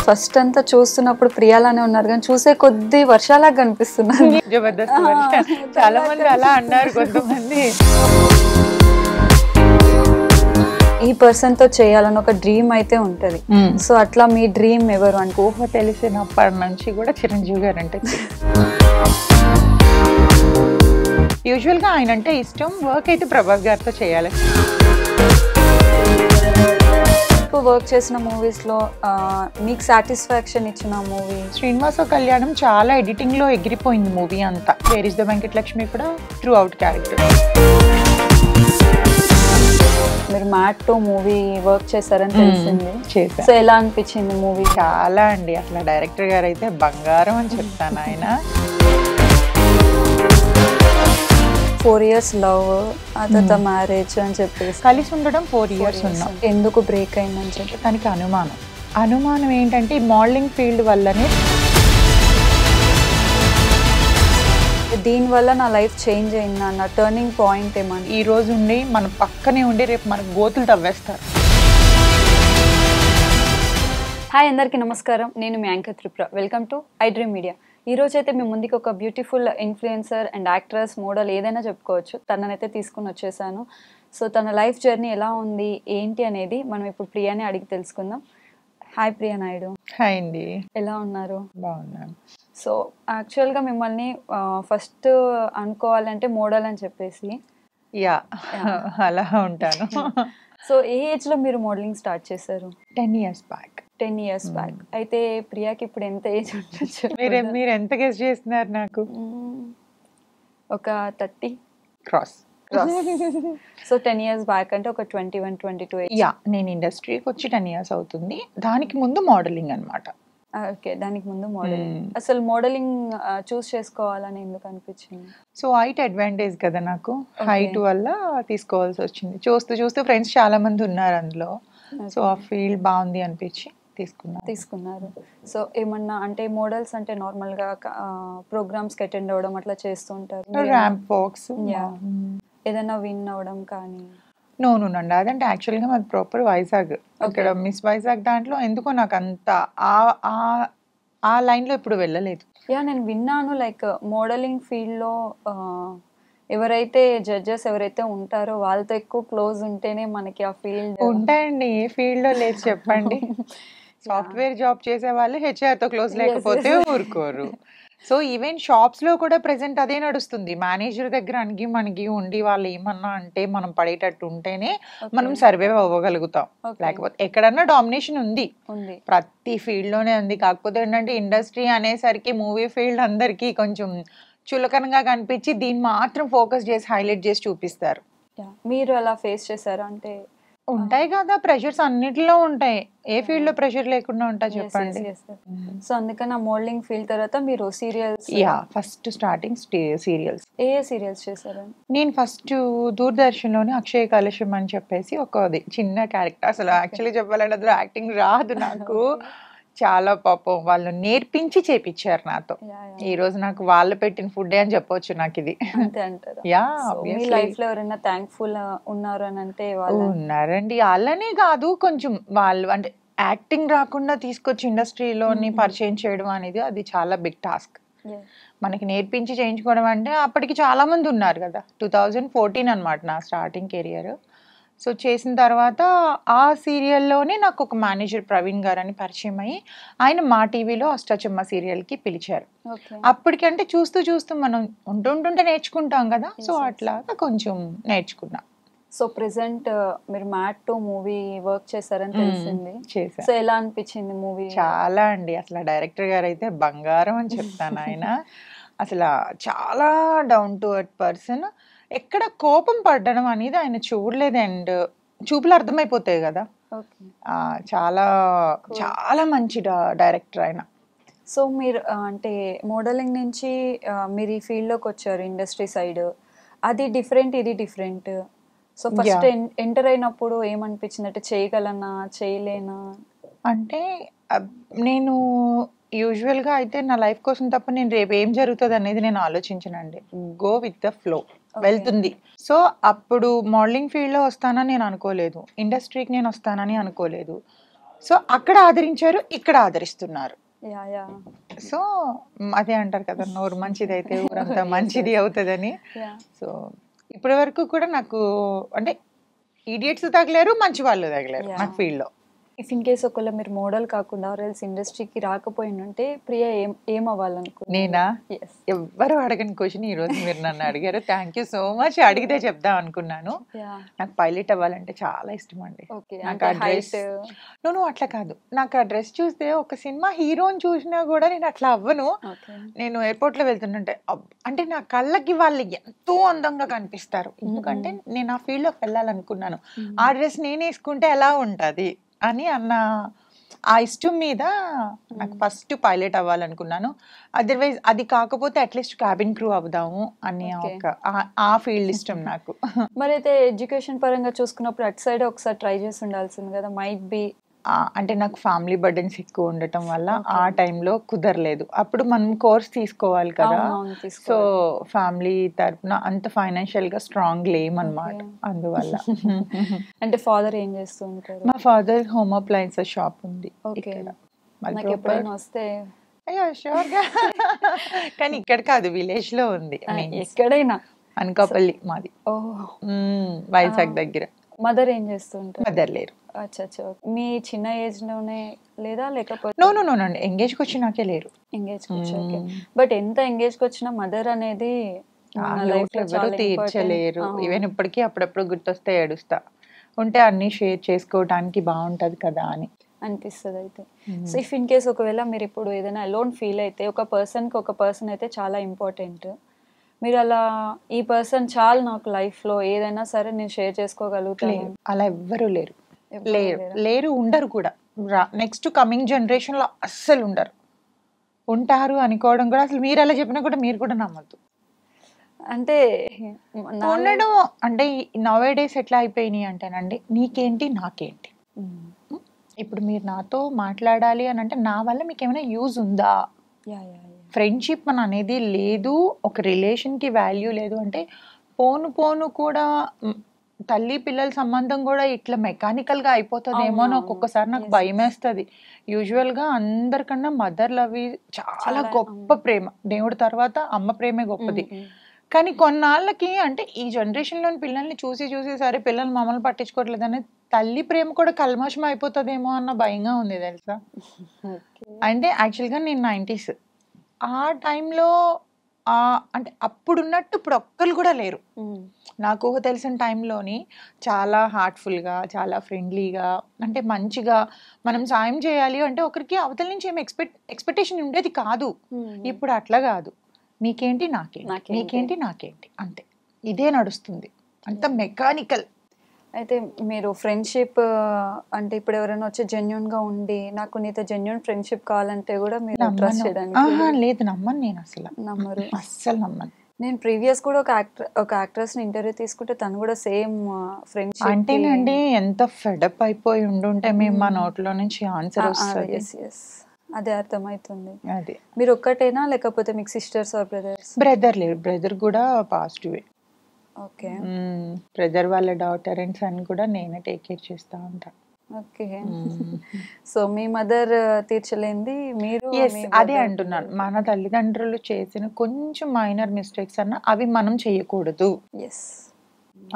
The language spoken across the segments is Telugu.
ఫస్ట్ అంతా చూస్తున్నప్పుడు ప్రియాలానే ఉన్నారు కానీ చూసే కొద్ది వర్షాలాగా కనిపిస్తున్నారు. జబర్దస్త్ చాలా మంది అలా అన్నారు కొంతమంది. ఈ పర్సన్ తో చేయాలని ఒక డ్రీమ్ అయితే ఉంటది. సో అట్లా మీ డ్రీమ్ ఎవరు అని ఊహ తెలిసినప్పటి నుంచి కూడా చిరంజీవి గారు అంటే యూజువల్ గా ఆయన అంటే ఇష్టం. వర్క్ అయితే ప్రభాస్ గారితో చేయాలి. వర్క్ చేసిన మూవీస్ లో మీకు సాటిస్ఫాక్షన్ ఇచ్చిన మూవీ శ్రీనివాస కళ్యాణం. చాలా ఎడిటింగ్ లో ఎగిరిపోయింది మూవీ అంతా. వేర్ ఇస్ ద వెంకటలక్ష్మి కూడా త్రూ అవుట్ క్యారెక్టర్. మీరు మ్యాట్ మూవీ వర్క్ చేశారని తెలిసింది. చేశాను. సో ఎలా అనిపించింది మూవీ? చాలా అండి, అసలు డైరెక్టర్ గారు అయితే బంగారం అని చెప్తాను. ఆయన 4 years లవ్, ఆ తర్వాత మ్యారేజ్ అని చెప్పేసి కలిసి ఉండడం 4 years ఉన్నాం. ఎందుకు బ్రేక్ అయిందని చెప్పి తనకి అనుమానం ఏంటంటే ఈ మోడలింగ్ ఫీల్డ్ వల్లనే. దీనివల్ల నా లైఫ్ చేంజ్ అయింది అన్న టర్నింగ్ పాయింట్ ఏమని? ఈ రోజు ఉండి మన పక్కనే ఉండి రేపు మనకు గోతులు తవ్వేస్తారు. హాయ్ అందరికీ నమస్కారం, నేను మీ anchor Tripura. Welcome to I dream media. ఈ రోజు అయితే మీ ముందుకు ఒక beautiful influencer and actress, model ఏదైనా చెప్పుకోవచ్చు, తననైతే తీసుకుని వచ్చేసాను. సో తన లైఫ్ జర్నీ ఎలా ఉంది ఏంటి అనేది మనం ఇప్పుడు ప్రియాని అడిగి తెలుసుకుందాం. హాయ్ ప్రియా నాయుడు. హాయ్ అండి, ఎలా ఉన్నారు? బాగున్నాను. సో యాక్చువల్గా మిమ్మల్ని ఫస్ట్ అనుకోవాలంటే మోడల్ అని చెప్పేసి. యా, అలా ఉంటాను. సో ఏ ఏజ్లో మీరు మోడలింగ్ స్టార్ట్ చేశారు? 10 years బ్యాక్. 10 years back. అయితే ప్రియాకి ఇప్పుడు ఎంత ఏజ్ ఉండొచ్చు? మీరు ఎంత గెస్ చేస్తున్నారు? నాకు ఒక 30 క్రాస్. సో 10 years బ్యాక్ అంటే ఒక 21-22 ఏజ్. యా, నేను ఇండస్ట్రీకి వచ్చి 10 years అవుతుంది. దానికి ముందు మోడలింగ్ అనమాట. ఓకే, దానికి ముందు మోడలింగ్. అసలు మోడలింగ్ చూస్ చేసుకోవాలని ఎందుకు అనిపించింది? సో హైట్ అడ్వాంటేజ్ కదా నాకు. హైట్ వల్ల తీసుకోవాల్సి వచ్చింది. చూస్తూ ఫ్రెండ్స్ చాలా మంది ఉన్నారు అందులో. సో ఆ ఫీల్డ్ బాగుంది అనిపించి తీసుకున్నారు. సో ఏమన్నా అంటే మోడల్స్ అంటే నార్మల్ గా ప్రోగ్రామ్స్ కి అటెండ్ అవ్వడం అట్లా చేస్తుంటారు. ర్యాంప్ వాక్స్, ఏదైనా విన్ అవ్వడం కానీ? నోనండి, అదంటే యాక్చువల్గా మాది ప్రాపర్ వైజాగ్. ఇక్కడ మిస్ వైజాగ్ దాంట్లో ఎందుకో నాకు అంత ఆ లైన్లో ఇప్పుడు వెళ్ళలేదు. యా, నేను విన్నాను లైక్ మోడలింగ్ ఫీల్డ్లో ఎవరైతే జడ్జెస్ ఎవరైతే ఉంటారో వాళ్ళతో ఎక్కువ క్లోజ్ ఉంటేనే మనకి ఆ ఫీల్డ్ ఉంటాయండి. ఏ ఫీల్డ్లో లేదు చెప్పండి. సాఫ్ట్వేర్ జాబ్ చేసే వాళ్ళు హెచ్ఆర్తో క్లోజ్ లేకపోతే ఊరుకోరు. సో ఈవెన్ షాప్స్ లో కూడా ప్రెసెంట్ అదే నడుస్తుంది. మేనేజర్ దగ్గర అణిగి ఉండి వాళ్ళు ఏమన్నా అంటే మనం పడేటట్టు ఉంటేనే మనం సర్వైవ్ అవ్వగలుగుతాం. లేకపోతే ఎక్కడన్నా డామినేషన్ ఉంది, ప్రతి ఫీల్డ్ లోనే ఉంది. కాకపోతే ఏంటంటే ఇండస్ట్రీ అనేసరికి మూవీ ఫీల్డ్ అందరికి కొంచెం చులకనగా కనిపించి దీన్ని మాత్రం ఫోకస్ చేసి హైలైట్ చేసి చూపిస్తారు. మీరు అలా ఫేస్ చేశారు? అంటే ఉంటాయి కదా, ప్రెషర్స్ అన్నిటిలో ఉంటాయి. ఏ ఫీల్డ్ లో ప్రెషర్ లేకుండా ఉంటా చెప్పండి. సో అందుకని ఆ మోడలింగ్ ఫీల్డ్ తర్వాత మీరు serials? Yeah, first starting serials. ఏ సీరియల్స్ చేశారు? నేను ఫస్ట్ దూరదర్శన్ లోని అక్షయ కలశం అని చెప్పేసి ఒక చిన్న క్యారెక్టర్. అసలు యాక్చువల్లీ చెప్పాలంటే అందులో యాక్టింగ్ రాదు నాకు. చాలా పాపం వాళ్ళు నేర్పించి చేపించారు నాతో. ఈ రోజు నాకు వాళ్ళు పెట్టిన ఫుడ్ అని చెప్పొచ్చు నాకు ఇది. అంతే అంటారు? యా, మీ లైఫ్ లో ఎవరైనా థ్యాంక్ఫుల్ ఉన్నారు అని అంటే? ఉన్నారండి, వాళ్ళనే కాదు, కొంచెం వాళ్ళు అంటే యాక్టింగ్ రాకుండా తీసుకొచ్చి ఇండస్ట్రీలోని పరిచయం చేయడం అనేది అది చాలా బిగ్ టాస్క్. మనకి నేర్పించి చేయించుకోవడం అంటే అప్పటికి చాలా మంది ఉన్నారు కదా. 2014 అనమాట నా స్టార్టింగ్ కెరియర్. సో చేసిన తర్వాత ఆ సీరియల్లోనే నాకు ఒక మేనేజర్ ప్రవీణ్ గారు అని పరిచయం అయ్యి ఆయన మా టీవీలో అష్టాచెమ్మ సీరియల్కి పిలిచారు. అప్పటికంటే చూస్తూ మనం ఉంటుంటే నేర్చుకుంటాం కదా. సో అట్లా కొంచెం నేర్చుకున్నా. సో ప్రెసెంట్ మీరు మ్యాట్ మూవీ వర్క్ చేశారని తెలిసింది. చేశాను. సో ఎలా అనిపించింది మూవీ? చాలా అండి, అసలు డైరెక్టర్ గారు అయితే బంగారం అని చెప్తాను. ఆయన అసలు చాలా డౌన్ టు ఎర్త్ పర్సన్. ఎక్కడ కోపం పడ్డం అనేది ఆయన చూడలేదు. అండ్ చూపులు అర్థమైపోతాయి కదా. చాలా చాలా మంచి డైరెక్టర్ ఆయన. సో మీరు అంటే మోడలింగ్ నుంచి మీరు ఈ ఫీల్డ్లోకి వచ్చారు, ఇండస్ట్రీ సైడ్. అది డిఫరెంట్, ఇది డిఫరెంట్. సో ఫస్ట్ ఎంటర్ అయినప్పుడు ఏమనిపించింది? అంటే చేయగలనా చేయలేనా అంటే నేను యూజువల్గా అయితే నా లైఫ్ కోసం తప్ప నేను రేపు ఏం జరుగుతుంది అనేది నేను ఆలోచించనండి. గో విత్ ద ఫ్లో, వెళ్తుంది. సో అప్పుడు మోడలింగ్ ఫీల్డ్లో వస్తానని నేను అనుకోలేదు, ఇండస్ట్రీకి నేను వస్తానని అనుకోలేదు. సో అక్కడ ఆదరించారు, ఇక్కడ ఆదరిస్తున్నారు. యా యా సో అదే అంటారు కదా, నోరు మంచిది అయితే ఊరంతా మంచిది అవుతుందని. యా సో ఇప్పటి వరకు కూడా నాకు అంటే ఈడియట్స్ తగిలారు, మంచి వాళ్ళు తగిలారు నాకు ఫీల్డ్ లో. ఇఫ్ ఇన్ కేస్ ఒకవేళ మీరు మోడల్ కాకుండా రైల్స్ ఇండస్ట్రీకి రాకపోయిందంటే ప్రియా ఏం అవ్వాలనుకున్నా? నేనా? ఎవ్వరు అడగని క్వశ్చన్ ఈ రోజు మీరు నన్ను అడిగారు. Thank you so much. అడిగితే చెప్దాం అనుకున్నాను. నాకు పైలట్ అవ్వాలంటే చాలా ఇష్టం అండి. నాకు ఆ డ్రెస్, నువ్వు అట్లా కాదు, నాకు ఆ డ్రెస్ చూస్తే ఒక సినిమా హీరోని చూసినా కూడా నేను అట్లా అవ్వను. నేను ఎయిర్పోర్ట్ లో వెళ్తుంటే అంటే నా కళ్ళకి వాళ్ళు ఎంతో అందంగా కనిపిస్తారు. ఎందుకంటే నేను ఆ ఫీల్డ్ లోకి వెళ్ళాలనుకున్నాను. ఆ డ్రెస్ నేను వేసుకుంటే ఎలా ఉంటది అని అన్న ఆ ఇష్టం మీద నాకు ఫస్ట్ పైలట్ అవ్వాలనుకున్నాను. అదర్వైజ్ అది కాకపోతే అట్లీస్ట్ క్యాబిన్ క్రూ అవుదాము అని ఒక ఆ ఫీల్డ్ ఇష్టం నాకు. మరి అయితే ఎడ్యుకేషన్ పరంగా చూసుకున్నప్పుడు అటు సైడ్ ఒకసారి ట్రై చేసి ఉండాల్సింది కదా. మైట్ బి అంటే నాకు ఫ్యామిలీ బర్డెన్స్ ఎక్కువ ఉండటం వల్ల ఆ టైంలో కుదరలేదు. అప్పుడు మనం కోర్స్ తీసుకోవాలి కదా. సో ఫ్యామిలీ తరపున అంత ఫైనాన్షియల్ గా స్ట్రాంగ్ లేమన్నమాట. అందువల్ల అంటే ఫాదర్ ఏం చేస్తూ ఉంటారు? మా ఫాదర్ హోమ్ అప్లయన్సెస్ షాప్ ఉంది. నాకు ఎప్పుడైనా వస్తే అయ్యో షూర్ గా, కానీ ఇక్కడ కాదు, విలేజ్ లో ఉంది. ఎక్కడైనా అనకాపల్లి మాది, వైజాగ్ దగ్గర. మదర్ ఏం చేస్తూ ఉంటారు? మదర్ లేరు. అచ్చా. మీ చిన్న ఏజ్ లోనే లేదా లేకపోతే? నో ఎంగేజ్ కి వచ్చినాకే లేరు. ఎంగేజ్ కి వచ్చాకే. బట్ ఎంత ఎంగేజ్ కి వచ్చినా మదర్ అనేది ఎవరు తీర్చలేరు. ఈవెన్ ఇప్పటికీ అప్పుడప్పుడు గుర్తొస్తే ఏడుస్తా. ఉంటే అన్ని షేర్ చేసుకోవడానికి బాగుంటది కదా అని అనిపిస్తుంది. అయితే సో ఇఫ్ ఇన్ కేస్ ఒకవేళ మీరు ఇప్పుడు ఏదైనా అలోన్ ఫీల్ అయితే, ఒక పర్సన్ అయితే చాలా ఇంపార్టెంట్, మీరు అలా ఈ పర్సన్ చాలు నాకు లైఫ్ లో ఏదైనా సరే నేను షేర్ చేసుకోగలుగుతాను, అలా ఎవ్వరు లేరు, ఉండరు కూడా. నెక్స్ట్ కమింగ్ జనరేషన్ లో అస్సలు ఉండరు. ఉంటారు అనుకోవడం కూడా, అసలు మీరు అలా చెప్పినా కూడా మీరు కూడా నమ్మద్దు. అంటే ఉండడం అంటే నవ్ డేస్ ఎట్లా అయిపోయినాయి అంటేనండి, నీకేంటి నాకేంటి. ఇప్పుడు మీరు నాతో మాట్లాడాలి అని అంటే నా వల్ల మీకు ఏమైనా యూజ్ ఉందా? ఫ్రెండ్షిప్ అని అనేది లేదు, ఒక రిలేషన్కి వాల్యూ లేదు అంటే పోను కూడా తల్లి పిల్లల సంబంధం కూడా ఇట్లా మెకానికల్గా అయిపోతుందేమో అని ఒక్కొక్కసారి నాకు భయం వేస్తుంది. యూజువల్గా అందరికన్నా మదర్ లవ్ చాలా గొప్ప ప్రేమ, దేవుడి తర్వాత అమ్మ ప్రేమే గొప్పది. కానీ కొన్నాళ్ళకి అంటే ఈ జనరేషన్లోని పిల్లల్ని చూసి సరే పిల్లలు మమ్మల్ని పట్టించుకోవట్లేదని తల్లి ప్రేమ కూడా కల్మషం అయిపోతుందేమో అన్న భయంగా ఉంది తెలుసా. అంటే యాక్చువల్గా నేను 90s ఆ టైంలో అంటే అప్పుడున్నట్టు ఇప్పుడు ఒక్కరు కూడా లేరు. నాకు ఊహ తెలిసిన టైంలోని చాలా హార్ట్ఫుల్గా, చాలా ఫ్రెండ్లీగా, అంటే మంచిగా మనం సాయం చేయాలి అంటే ఒకరికి అవతల నుంచి ఏమి ఎక్స్పెక్టేషన్ ఉండేది కాదు. ఇప్పుడు అట్లా కాదు, నీకేంటి నాకేంటి అంతే, ఇదే నడుస్తుంది, అంత మెకానికల్. అయితే మీరు ఫ్రెండ్షిప్ అంటే ఇప్పుడు ఎవరైనా వచ్చి జెన్యున్ గా ఉండి నాకు నీతో జెన్యున్ ఫ్రెండ్షిప్ కావాలంటే కూడా మీరు ట్రస్ట్ చేయడానికి లేదు, నమ్మను. నేను అస్సలు నమ్మను. నేను ప్రీవియస్ కూడా ఒక యాక్ట్రెస్ ని ఇంటర్వ్యూ తీసుకుంటే తను కూడా సేమ్ ఫ్రెండ్షిప్ అంటేనండి, ఎంత ఫెడప్ అయిపోయి ఉండుంటే మేము మా నోట్లో నుంచి ఆన్సర్ వస్తుంది. అదే అర్థమవుతుంది. అదే మీరు ఒక్కటేనా లేకపోతే మీకు సిస్టర్స్ ఆర్ బ్రదర్స్? బ్రదర్ లేరు, బ్రదర్ కూడా పాజిటివ్. ఓకే. బ్రదర్ వాళ్ళ డాటర్ అండ్ సన్ కూడా నేనే టేక్ కేర్ చేస్తా ఉంటా. ఓకే. సో మీ మదర్ తీర్చలేంది మీరు? అదే అంటున్నాను, మన తల్లిదండ్రులు చేసిన కొంచెం మైనర్ మిస్టేక్స్ అన్న అవి మనం చేయకూడదు.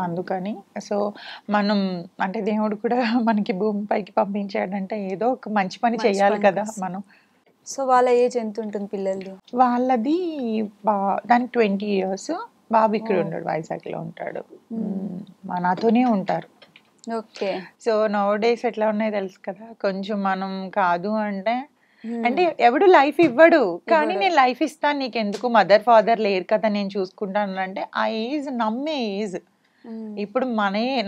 అందుకని సో మనం అంటే దేవుడు కూడా మనకి భూమిపైకి పంపించాడంటే ఏదో ఒక మంచి పని చేయాలి కదా మనం. సో వాళ్ళ ఏజ్ ఎంత ఉంటుంది పిల్లలు? వాళ్ళది దానికి 20 years. బాబు ఇక్కడ ఉంటాడు, వైజాగ్ లో ఉంటాడు, మా నాతోనే ఉంటారు. ఓకే. సో నవ్ డేస్ ఎట్లా ఉన్నాయి తెలుసు కదా, కొంచెం మనం కాదు అంటే ఎవడు లైఫ్ ఇవ్వడు, కానీ నేను లైఫ్ ఇస్తాను నీకెందుకు, మదర్ ఫాదర్ లేరు కదా నేను చూసుకుంటాను అంటే ఆ ఏజ్ నమ్మే ఏజ్. ఇప్పుడు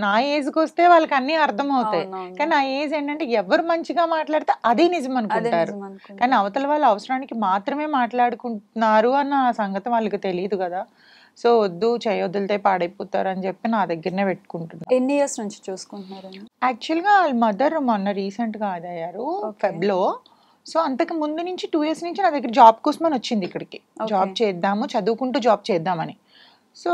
నా ఏజ్కి వస్తే వాళ్ళకి అన్ని అర్థం అవుతాయి, కానీ ఆ ఏజ్ ఏంటంటే ఎవరు మంచిగా మాట్లాడితే అదే నిజం అనుకుంటారు, కానీ అవతల వాళ్ళ అవసరానికి మాత్రమే మాట్లాడుకుంటున్నారు అన్న సంగతి వాళ్ళకి తెలియదు కదా. సో వద్దు, చేయొద్దులతో పాడైపోతారు అని చెప్పి నా దగ్గరనే పెట్టుకుంటున్నాను. ఎన్ని ఇయర్స్ నుంచి చూసుకుంటున్నారు? యాక్చువల్గా వాళ్ళ మదర్ మొన్న రీసెంట్గా అదయ్యారు ఫెబ్లో. సో అంతకు ముందు నుంచి 2 years నుంచి నా దగ్గర జాబ్ కోసమని వచ్చింది ఇక్కడికి. జాబ్ చేద్దాము, చదువుకుంటూ జాబ్ చేద్దామని. సో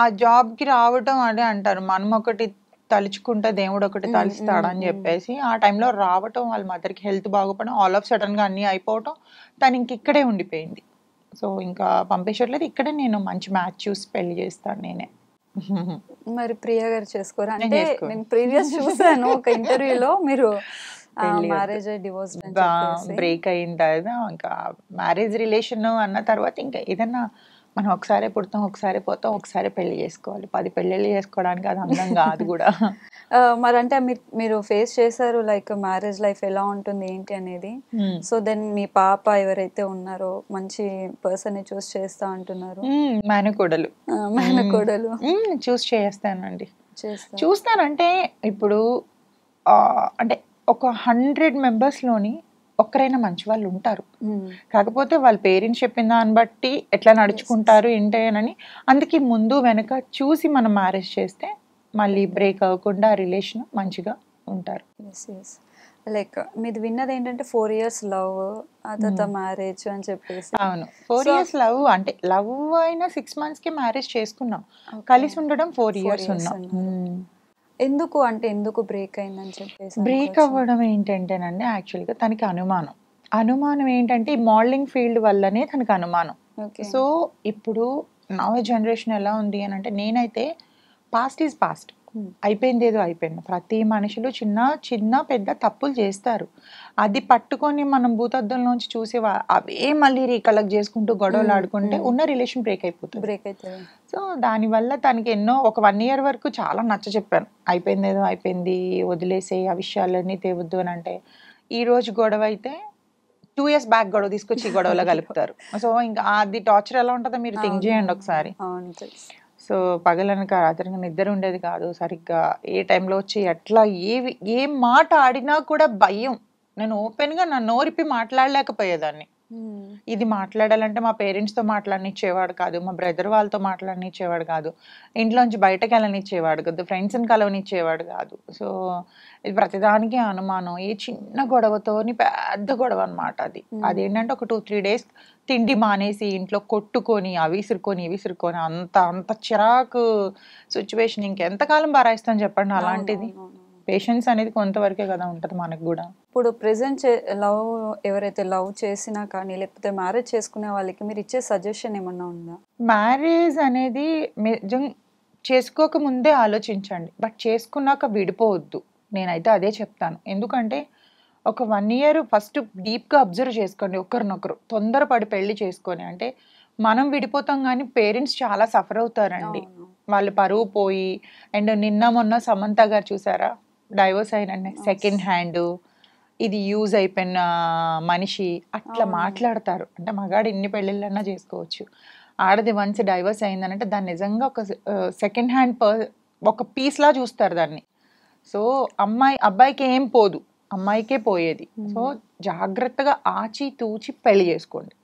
ఆ జాబ్కి రావటం అదే అంటారు, మనం ఒకటి తలుచుకుంటే దేవుడు ఒకటి తలుస్తాడని చెప్పేసి ఆ టైంలో రావటం, వాళ్ళ మదర్కి హెల్త్ బాగోపడం, ఆల్ ఆఫ్ సడన్ గా అన్ని అయిపోవటం, తను ఇంక ఇక్కడే ఉండిపోయింది. సో ఇంకా పంపించట్లేదు, ఇక్కడే నేను మంచి మ్యాచ్ చూసి పెళ్లి చేస్తాను నేనే. మరి ప్రియా గారు చేసుకోరు నేను అంటే? చేసుకోను. నేను ప్రీవియస్ చూసాను ఒక ఇంటర్వ్యూలో మీరు పెళ్లి మ్యారేజ్ డివోర్స్ అని చెప్పేసి. బ్రేక్ అయిన తర్వాత ఇంకా మ్యారేజ్ రిలేషన్ అన్న తర్వాత ఇంకా ఏదన్నా మనం ఒకసారి పుడతాం, ఒకసారి పోతాం, ఒకసారి పెళ్లి చేసుకోవాలి. 10 పెళ్ళిళ్ళు చేసుకోవడానికి అది అందం కాదు కూడా. మరి అంటే మీరు ఫేస్ చేశారు లైక్ మ్యారేజ్ లైఫ్ ఎలా ఉంటుంది ఏంటి అనేది. సో దెన్ మీ పాప ఎవరైతే ఉన్నారో మంచి పర్సన్ ని చూస్ చేస్తా అంటున్నారు, మేనకోడలు. మేనకోడలు చూస్ చేస్తానండి. చేస్తా. చూస్తానంటే ఇప్పుడు అంటే ఒక 100 మెంబర్స్లోని ఒక్కరైనా మంచి వాళ్ళు ఉంటారు. కాకపోతే వాళ్ళ పేరెంట్స్ చెప్పిన దాన్ని బట్టి ఎట్లా నడుచుకుంటారు ఏంటని, అందుకే ముందు వెనక చూసి మనం మ్యారేజ్ చేస్తే మళ్ళీ బ్రేక్ అవ్వకుండా రిలేషన్ మంచిగా ఉంటారు. లైక్ మీది విన్నది ఏంటంటే 4 years లవ్, ఆ తర్వాత మ్యారేజ్ అని చెప్పేసి. అవును, 4 years లవ్. అంటే లవ్ అయినా 6 months కి మ్యారేజ్ చేసుకున్నాం, కలిసి ఉండడం 4 years ఉన్నాం. ఎందుకు అంటే ఎందుకు బ్రేక్ అయిందని చెప్పేసి? బ్రేక్ అవ్వడం ఏంటంటేనండి, యాక్చువల్గా తనకి అనుమానం ఏంటంటే ఈ మోడలింగ్ ఫీల్డ్ వల్లనే తనకి అనుమానం. సో ఇప్పుడు నవ జనరేషన్ ఎలా ఉంది అని అంటే, నేనైతే పాస్ట్ ఈజ్ పాస్ట్, అయిపోయింది ఏదో అయిపోయింది. ప్రతి మనుషులు చిన్న చిన్న పెద్ద తప్పులు చేస్తారు, అది పట్టుకొని మనం భూతద్దంలోంచి చూసి అవే మళ్ళీ రీకలెక్ట్ చేసుకుంటూ గొడవలు ఆడుకుంటే ఉన్న రిలేషన్ బ్రేక్ అయిపోతుంది. సో దానివల్ల తనకి ఒక 1 year వరకు చాలా నచ్చ చెప్పాను, అయిపోయింది ఏదో అయిపోయింది, వదిలేసే ఆ విషయాలన్నీ తేవద్దు అని. అంటే ఈ రోజు గొడవ అయితే 2 years బ్యాక్ గొడవ తీసుకొచ్చి గొడవలో కలుపుతారు. సో ఇంకా అది టార్చర్ ఎలా ఉంటుందో మీరు థింక్ చేయండి ఒకసారి. సో పగలనక రాత్రికి నిద్ర ఉండేది కాదు సరిగ్గా, ఏ టైంలో వచ్చి ఎట్లా ఏ మాట ఆడినా కూడా భయం. నేను ఓపెన్గా నా నోరిప్పి మాట్లాడలేకపోయేదాన్ని. ఇది మాట్లాడాలంటే మా పేరెంట్స్తో మాట్లాడనిచ్చేవాడు కాదు, మా బ్రదర్ వాళ్ళతో మాట్లాడనిచ్చేవాడు కాదు, ఇంట్లోంచి బయటకు వెళ్ళనిచ్చేవాడు కాదు, ఫ్రెండ్స్ని కలవనిచ్చేవాడు కాదు. సో ఇది ప్రతిదానికి అనుమానం, ఏ చిన్న గొడవతోని పెద్ద గొడవ అనమాట అది. అదేంటంటే ఒక 2-3 days తిండి మానేసి ఇంట్లో కొట్టుకొని అవి విసురుకొని అంత చిరాకు సిచ్యువేషన్. ఇంకెంతకాలం భరాయిస్తాను చెప్పండి అలాంటిది. పేషెన్స్ అనేది కొంతవరకే కదా ఉంటుంది మనకు కూడా. ఇప్పుడు ప్రెసెంట్ లవ్ ఎవరైతే లవ్ చేసినా కానీ లేకపోతే మ్యారేజ్ చేసుకునే వాళ్ళకి మీరు ఇచ్చే సజెషన్ ఏమన్నా ఉందా? మ్యారేజ్ అనేది చేసుకోక ముందే ఆలోచించండి, బట్ చేసుకున్నాక విడిపోవద్దు. నేనైతే అదే చెప్తాను. ఎందుకంటే ఒక 1 year ఫస్ట్ డీప్గా అబ్జర్వ్ చేసుకోండి ఒకరినొకరు. తొందరపడి పెళ్లి చేసుకొని అంటే మనం విడిపోతాం కానీ పేరెంట్స్ చాలా సఫర్ అవుతారండి. వాళ్ళు పరువు పోయి. అండ్ నిన్న మొన్న సమంత గారు చూసారా, డైవోర్స్ అయినండి, సెకండ్ హ్యాండ్, ఇది యూజ్ అయిపోయిన మనిషి అట్లా మాట్లాడతారు. అంటే మగాడు ఎన్ని పెళ్ళిళ్ళన్నా చేసుకోవచ్చు, ఆడది వన్స్ డైవర్స్ అయిందనంటే దాన్ని నిజంగా ఒక సెకండ్ హ్యాండ్ ఒక పీస్ లా చూస్తారు దాన్ని. సో అబ్బాయికి ఏం పోదు, అమ్మాయికే పోయేది. సో జాగ్రత్తగా ఆచి తూచి పెళ్లి చేసుకోండి.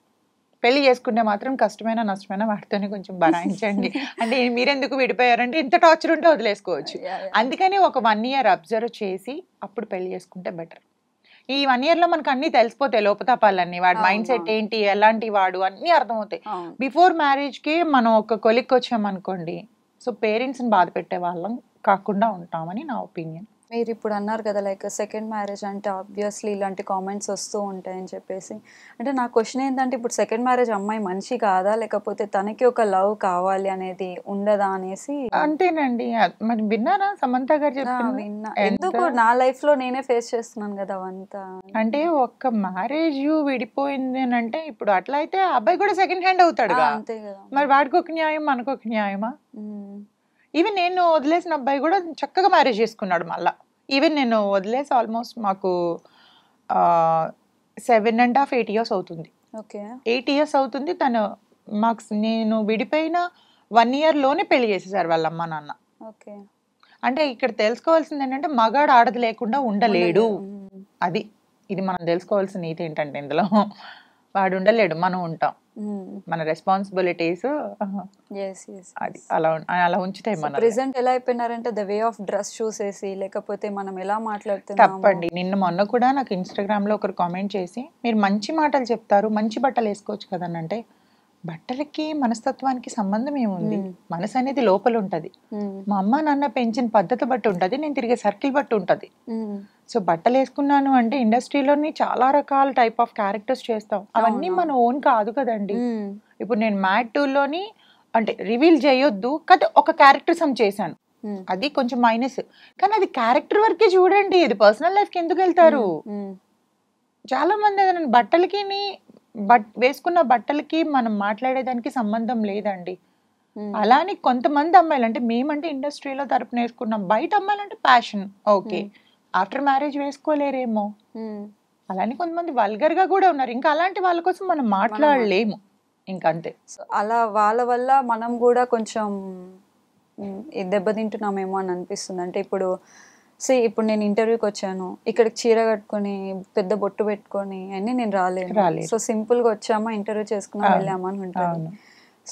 పెళ్లి చేసుకుంటే మాత్రం కష్టమైన నష్టమైన వాటితోనే కొంచెం భరాయించండి. అంటే మీరెందుకు విడిపోయారంటే ఇంత టార్చర్ ఉంటే వదిలేసుకోవచ్చు. అందుకని ఒక 1 year అబ్జర్వ్ చేసి అప్పుడు పెళ్లి చేసుకుంటే బెటర్. ఈ 1 year లో మనకు అన్ని తెలిసిపోతాయి, లోపతాపాలన్నీ, వాడి మైండ్ సెట్ ఏంటి, ఎలాంటి వాడు అన్ని అర్థమవుతాయి. బిఫోర్ మ్యారేజ్కి మనం ఒక కొలిక్కి వచ్చామనుకోండి, సో పేరెంట్స్ని బాధ పెట్టే వాళ్ళం కాకుండా ఉంటామని నా ఒపీనియన్. మీరు ఇప్పుడు అన్నారు కదా లైక్ సెకండ్ మ్యారేజ్ అంటే ఆబ్వియస్లీ ఇలాంటి కామెంట్స్ వస్తూ ఉంటాయని చెప్పేసి. అంటే నా క్వశ్చన్ ఏంటంటే, ఇప్పుడు సెకండ్ మ్యారేజ్ అమ్మాయి మనిషి కాదా, లేకపోతే తనకి ఒక లవ్ కావాలి అనేది ఉండదా అనేసి. అంతేనండి. మరి విన్నారా సమంత గారు చెప్పింది? విన్నా. ఎందుకు నా లైఫ్ లో నేనే ఫేస్ చేస్తున్నాను కదా అవంతా. అంటే ఒక్క మ్యారేజ్ విడిపోయింది అని అంటే ఇప్పుడు అట్లా అయితే అబ్బాయి కూడా సెకండ్ హ్యాండ్ అవుతాడు. అంతే కదా. మరి వాడికి ఒక న్యాయం, మనకు ఒక న్యాయమా? ఈవెన్ నేను వదిలేసిన అబ్బాయి కూడా చక్కగా మ్యారేజ్ చేసుకున్నాడు మళ్ళా. ఈవెన్ నేను వదిలేసి ఆల్మోస్ట్ మాకు 7.5 8 years అవుతుంది. 8 years అవుతుంది. తను నేను విడిపోయిన 1 year లోనే పెళ్లి చేసేసారు వాళ్ళ అమ్మ నాన్న. అంటే ఇక్కడ తెలుసుకోవాల్సింది ఏంటంటే మగాడు ఆడది లేకుండా ఉండలేడు. ఇది మనం తెలుసుకోవాల్సిన నీతి ఏంటంటే, ఇందులో వాడు ఉండలేడు, మనం ఉంటాం. మన రెస్పాన్సిబిలిటీస్ అది అలా ఉంచుతాయి. మన ప్రెజెంట్ ఎలా అయిపోయినారంటే ద వే ఆఫ్ డ్రెస్ చూసేసి, లేకపోతే మనం ఎలా మాట్లాడుతున్నాం. తప్పండి. మొన్న కూడా నాకు ఇన్స్టాగ్రామ్ లో ఒకరు కామెంట్ చేసి, మీరు మంచి మాటలు చెప్తారు, మంచి బట్టలు వేసుకోవచ్చు కదనంటే, బట్టలకి మనస్తత్వానికి సంబంధం ఏముంది? మనసు అనేది లోపల ఉంటది. మా అమ్మ నాన్న పెంచిన పద్ధతి బట్టి ఉంటది, నేను తిరిగే సర్కిల్ బట్టి ఉంటది. సో బట్టలు వేసుకున్నాను అంటే ఇండస్ట్రీలోని చాలా రకాల టైప్ ఆఫ్ క్యారెక్టర్స్ చేస్తాం, అవన్నీ మన ఓన్ కాదు కదండి. ఇప్పుడు నేను మ్యాట్ 2లోని అంటే రివీల్ చేయొద్దు కదా, ఒక క్యారెక్టర్ చేశాను, అది కొంచెం మైనస్, కానీ అది క్యారెక్టర్ వరకే చూడండి, ఇది పర్సనల్ లైఫ్ కి ఎందుకు వెళ్తారు? చాలా మంది బట్టలకి వేసుకున్న బట్టలకి మనం మాట్లాడేదానికి సంబంధం లేదండి. అలానే కొంతమంది అమ్మాయిలు అంటే మేమంటే ఇండస్ట్రీలో తరపున వేసుకున్నాం, బయట అమ్మాయిలు అంటే ప్యాషన్, ఓకే ఆఫ్టర్ మ్యారేజ్ వేసుకోలేరేమో. అలానే కొంతమంది వల్గర్ గా కూడా ఉన్నారు, ఇంకా అలాంటి వాళ్ళ కోసం మనం మాట్లాడలేము, ఇంకంతే. అలా వాళ్ళ వల్ల మనం కూడా కొంచెం దెబ్బతింటున్నామేమో అని అనిపిస్తుంది. అంటే ఇప్పుడు నేను ఇంటర్వ్యూకి వచ్చాను, ఇక్కడికి చీర కట్టుకొని పెద్ద బొట్టు పెట్టుకొని అన్నీ నేను రాలేను. సో సింపుల్ గా వచ్చామా, ఇంటర్వ్యూ చేసుకున్నా, వెళ్ళామా అని ఉంటుంది.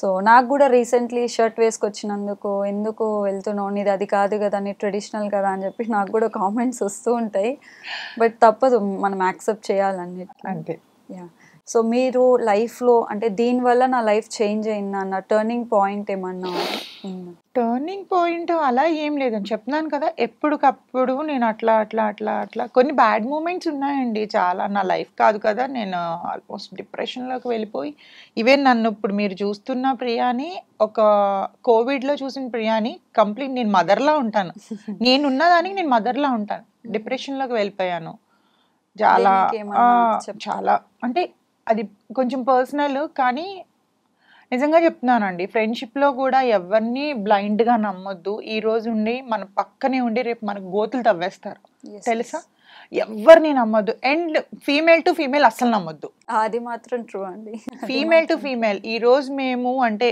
సో నాకు కూడా రీసెంట్లీ షర్ట్ వేసుకొచ్చినందుకు ఎందుకు వెళ్తున్నావు, నీది అది కాదు కదా, నీ ట్రెడిషనల్ కదా అని చెప్పి నాకు కూడా కామెంట్స్ వస్తూ ఉంటాయి. బట్ తప్పదు, మనం యాక్సెప్ట్ చేయాలన్నట్టు. అంతే. యా. సో మీరు లైఫ్లో అంటే దీనివల్ల నా లైఫ్ చేంజ్ అయిందా అన్న టర్నింగ్ పాయింట్ ఏమన్నా ఉందా? టర్నింగ్ పాయింట్ అలా ఏం లేదని చెప్తున్నాను కదా, ఎప్పటికప్పుడు నేను అట్లా కొన్ని బ్యాడ్ మూమెంట్స్ ఉన్నాయండి చాలా. నా లైఫ్ కాదు కదా, నేను ఆల్మోస్ట్ డిప్రెషన్లోకి వెళ్ళిపోయి, ఈవెన్ నన్ను ఇప్పుడు మీరు చూస్తున్న ప్రియాని ఒక కోవిడ్లో చూసిన ప్రియాని కంప్లీట్ నేను మదర్లా ఉంటాను, నేనున్నదానికి నేను మదర్లా ఉంటాను. డిప్రెషన్లోకి వెళ్ళిపోయాను చాలా అంటే అది కొంచెం పర్సనల్, కానీ నిజంగా చెప్తున్నానండి, ఫ్రెండ్షిప్లో కూడా ఎవరిని బ్లైండ్గా నమ్మొద్దు. ఈ రోజు ఉండి మన పక్కనే ఉండి రేపు మనకు గోతులు తవ్వేస్తారు, తెలుసా? ఎవరిని నమ్మొద్దు. అండ్ ఫీమేల్ టు ఫీమేల్ అస్సలు నమ్మొద్దు, అది మాత్రం ట్రూ అండి. ఫీమేల్ టు ఫీమేల్ ఈ రోజు మేము అంటే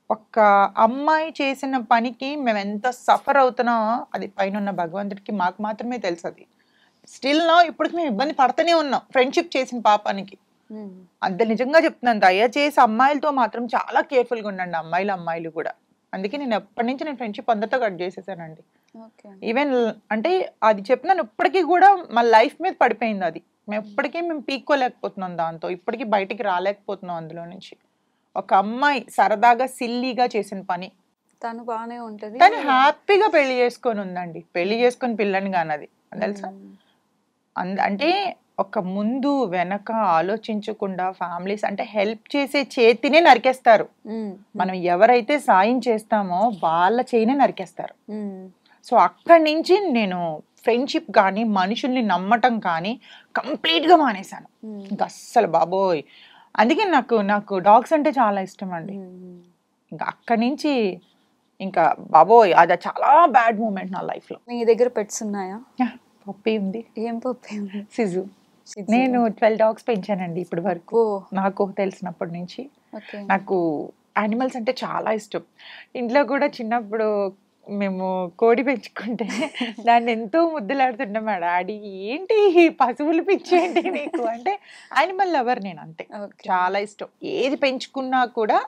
ఒక అమ్మాయి చేసిన పనికి మేము ఎంత సఫర్ అవుతున్నామో అది పైన ఉన్న భగవంతుడికి మాకు మాత్రమే తెలుసు. అది స్టిల్ నా ఇప్పటికి మేము ఇబ్బంది పడుతూనే ఉన్నాం ఫ్రెండ్షిప్ చేసిన పాపానికి. అంత నిజంగా చెప్తున్నాను, దయచేసి అమ్మాయిలతో మాత్రం చాలా కేర్ఫుల్గా ఉండండి, అమ్మాయిలు కూడా. అందుకే నేను ఎప్పటి నుంచి నేను ఫ్రెండ్షిప్ అందరితో కట్ చేసేసానండి. ఈవెన్ అంటే అది చెప్తున్నాను, ఇప్పటికీ కూడా మా లైఫ్ మీద పడిపోయింది అది. మేము పీక్కోలేకపోతున్నాం దాంతో, ఇప్పటికీ బయటికి రాలేకపోతున్నాం అందులో నుంచి. ఒక అమ్మాయి సరదాగా సిల్లీగా చేసిన పని తను బాగానే ఉంటది, తను హ్యాపీగా పెళ్లి చేసుకొని ఉందండి, పెళ్లి చేసుకొని పిల్లని కానది తెలుసా. అంటే ఒక ముందు వెనక ఆలోచించకుండా ఫ్యామిలీస్ అంటే హెల్ప్ చేసే చేతినే నరికేస్తారు. మనం ఎవరైతే సాయం చేస్తామో వాళ్ళ చేయినే నరికేస్తారు. సో అక్కడి నుంచి నేను ఫ్రెండ్షిప్ కానీ మనుషుల్ని నమ్మటం కానీ కంప్లీట్గా మానేశాను, ఇంకా అస్సలు బాబోయ్. అందుకే నాకు డాగ్స్ అంటే చాలా ఇష్టం అండి. ఇంకా అక్కడి నుంచి ఇంకా బాబోయ్ అది చాలా బ్యాడ్ మూమెంట్ నా లైఫ్లో. మీ దగ్గర పెట్స్ ఉన్నాయా? పప్పి ఉంది. ఏం పప్పి? సిజు. నేను 12 డాగ్స్ పెంచానండి ఇప్పటి వరకు, నాకు తెలిసినప్పటి నుంచి. నాకు యానిమల్స్ అంటే చాలా ఇష్టం. ఇంట్లో కూడా చిన్నప్పుడు మేము కోడి పెంచుకుంటే దాన్ని ఎంతో ముద్దులాడుతుండే మా డాడీ, ఏంటి పశువులు పిచ్చేంటి నీకు అంటే, యానిమల్ లవర్ నేను, అంతే. చాలా ఇష్టం, ఏది పెంచుకున్నా కూడా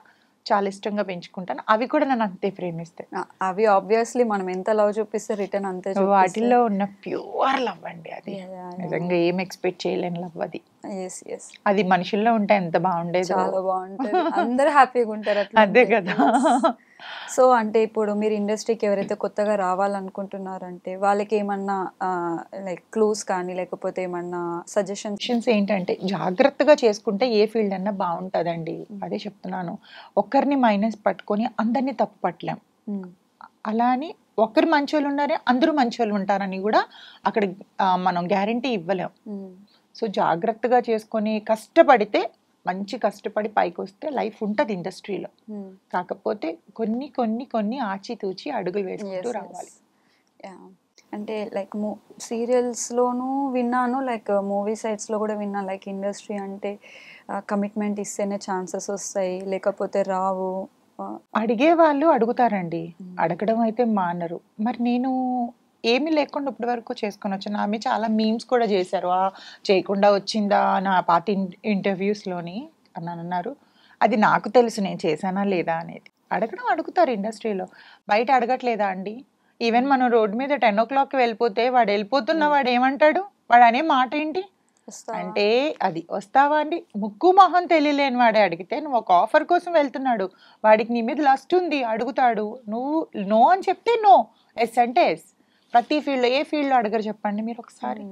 చాలా ఇష్టంగా పెంచుకుంటాను. అవి కూడా నన్ను అంతే ప్రేమిస్తాయి. అవి ఆబ్వియస్లీ మనం ఎంత లవ్ చూపిస్తే రిటర్న్ అంతే. వాటిల్లో ఉన్న ప్యూర్ లవ్ అండి అది, నిజంగా ఏం ఎక్స్పెక్ట్ చేయలేని లవ్ అది. అది మనుషుల్లో ఉంటే ఎంత బాగుండేది, చాలా బాగుంటుంది, అందరూ హ్యాపీగా ఉంటారు అట్లా. అదే కదా. సో అంటే ఇప్పుడు మీరు ఇండస్ట్రీకి ఎవరైతే కొత్తగా రావాలనుకుంటున్నారంటే వాళ్ళకి ఏమన్నా లైక్ క్లూస్ కానీ లేకపోతే ఏమన్నా సజెషన్స్ ఏంటంటే, జాగ్రత్తగా చేసుకుంటే ఏ ఫీల్డ్ అన్నా బాగుంటుందండి. అదే చెప్తున్నాను, ఒక్కరిని మైనస్ పట్టుకొని అందరినీ తప్పు పట్టలేం. అలా అని ఒకరు మంచోళ్ళు ఉన్నారే అందరూ మంచోళ్ళు ఉంటారని కూడా అక్కడ మనం గ్యారంటీ ఇవ్వలేం. సో జాగ్రత్తగా చేసుకొని కష్టపడితే, మంచి కష్టపడి పైకి వస్తే లైఫ్ ఉంటుంది ఇండస్ట్రీలో. కాకపోతే కొన్ని కొన్ని కొన్ని ఆచితూచి అడుగులు వేసుకుంటూ రావాలి. అంటే లైక్ సీరియల్స్లోనూ విన్నాను, లైక్ మూవీ సైట్స్లో కూడా విన్నాను, లైక్ ఇండస్ట్రీ అంటే కమిట్మెంట్ ఇస్తేనే ఛాన్సెస్ వస్తాయి, లేకపోతే రావు. అడిగే వాళ్ళు అడుగుతారండి, అడగడం అయితే మానరు. మరి నేను ఏమీ లేకుండా ఇప్పటి వరకు చేసుకొని వచ్చాను. ఆమె చాలా మీమ్స్ కూడా చేశారు, చేయకుండా వచ్చిందా నా పాత ఇంటర్వ్యూస్లోని అని అన్నారు. అది నాకు తెలుసు నేను చేశానా లేదా అనేది. అడుగుతారు ఇండస్ట్రీలో, బయట అడగట్లేదా అండి? ఈవెన్ మనం రోడ్డు మీద 10 o'clock వెళ్ళిపోతే వాడు వెళ్ళిపోతున్న వాడు ఏమంటాడు, వాడు అనే మాట ఏంటి, అంటే అది వస్తావా అండి, ముక్కు మొహం తెలియలేని వాడే అడిగితే నువ్వు ఒక ఆఫర్ కోసం వెళ్తున్నాడు, వాడికి నీ మీద లస్ట్ ఉంది, అడుగుతాడు, నువ్వు నో అని చెప్తే నో, ఎస్ అంటే ఎస్. ప్రతి ఫీల్డ్, ఏ ఫీల్డ్ లో అడగరు చెప్పండి మీరు ఒకసారి,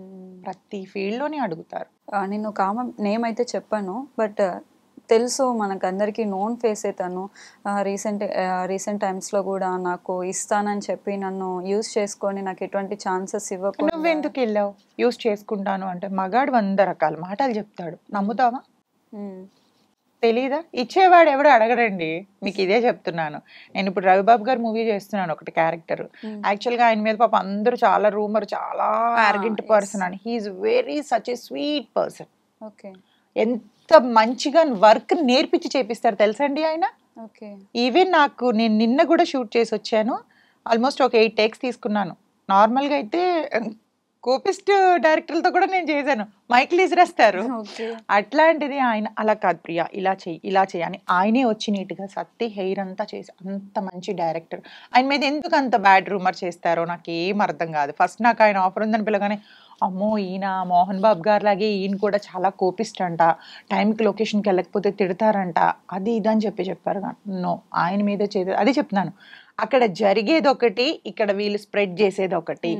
ప్రతి ఫీల్డ్ లోనే అడుగుతారు. నేను ఒక ఆమె నేమ్ అయితే చెప్పాను, బట్ తెలుసు మనకు అందరికీ నోన్ ఫేస్ తను. రీసెంట్ టైమ్స్లో కూడా నాకు ఇస్తానని చెప్పి నన్ను యూజ్ చేసుకొని నాకు ఎటువంటి ఛాన్సెస్ ఇవ్వకుండా. నువ్వెందుకు వెళ్ళావు యూజ్ చేసుకుంటాను అంటే? మగాడు 100 రకాల మాటలు చెప్తాడు, నమ్ముతావా? తెలీదా? ఇచ్చేవాడు ఎవడు అడగడండి, మీకు ఇదే చెప్తున్నాను. నేను ఇప్పుడు రవిబాబు గారు మూవీ చేస్తున్నాను ఒకటి క్యారెక్టర్. యాక్చువల్ గా ఆయన మీద పాప అందరూ చాలా రూమర్, చాలా ఆర్గెంట్ పర్సన్ అని. He is very such a sweet person. Okay, ఎంత మంచిగా వర్క్ నేర్పించి చేపిస్తారు తెలుసండి ఆయన. ఈవెన్ నాకు, నేను నిన్న కూడా షూట్ చేసి వచ్చాను, ఆల్మోస్ట్ ఒక 8 టేక్స్ తీసుకున్నాను. నార్మల్గా అయితే కోపిస్ట్ డైరెక్టర్లతో కూడా నేను చేశాను, మైక్లు ఇసిరేస్తారు. అట్లాంటిది ఆయన అలా కాదు, ప్రియా ఇలా చెయ్యి ఇలా చెయ్యి అని ఆయనే వచ్చి నీట్గా సత్తి హెయిర్ అంతా చేసి, అంత మంచి డైరెక్టర్. ఆయన మీద ఎందుకు అంత బ్యాడ్ రూమర్ చేస్తారో నాకు ఏం అర్థం కాదు. ఫస్ట్ నాకు ఆయన ఆఫర్ ఉందని పిల్లగానే, అమ్మో ఈయన మోహన్ బాబు గారు లాగే ఈయన కూడా చాలా కోపిస్ట్ అంట, టైంకి లొకేషన్కి వెళ్ళకపోతే తిడతారంట, అది ఇది అని చెప్పారు. నో, ఆయన మీద చేసేది అదే చెప్తున్నాను. అక్కడ జరిగేది ఒకటి, ఇక్కడ వీళ్ళు స్ప్రెడ్ చేసేది ఒకటి.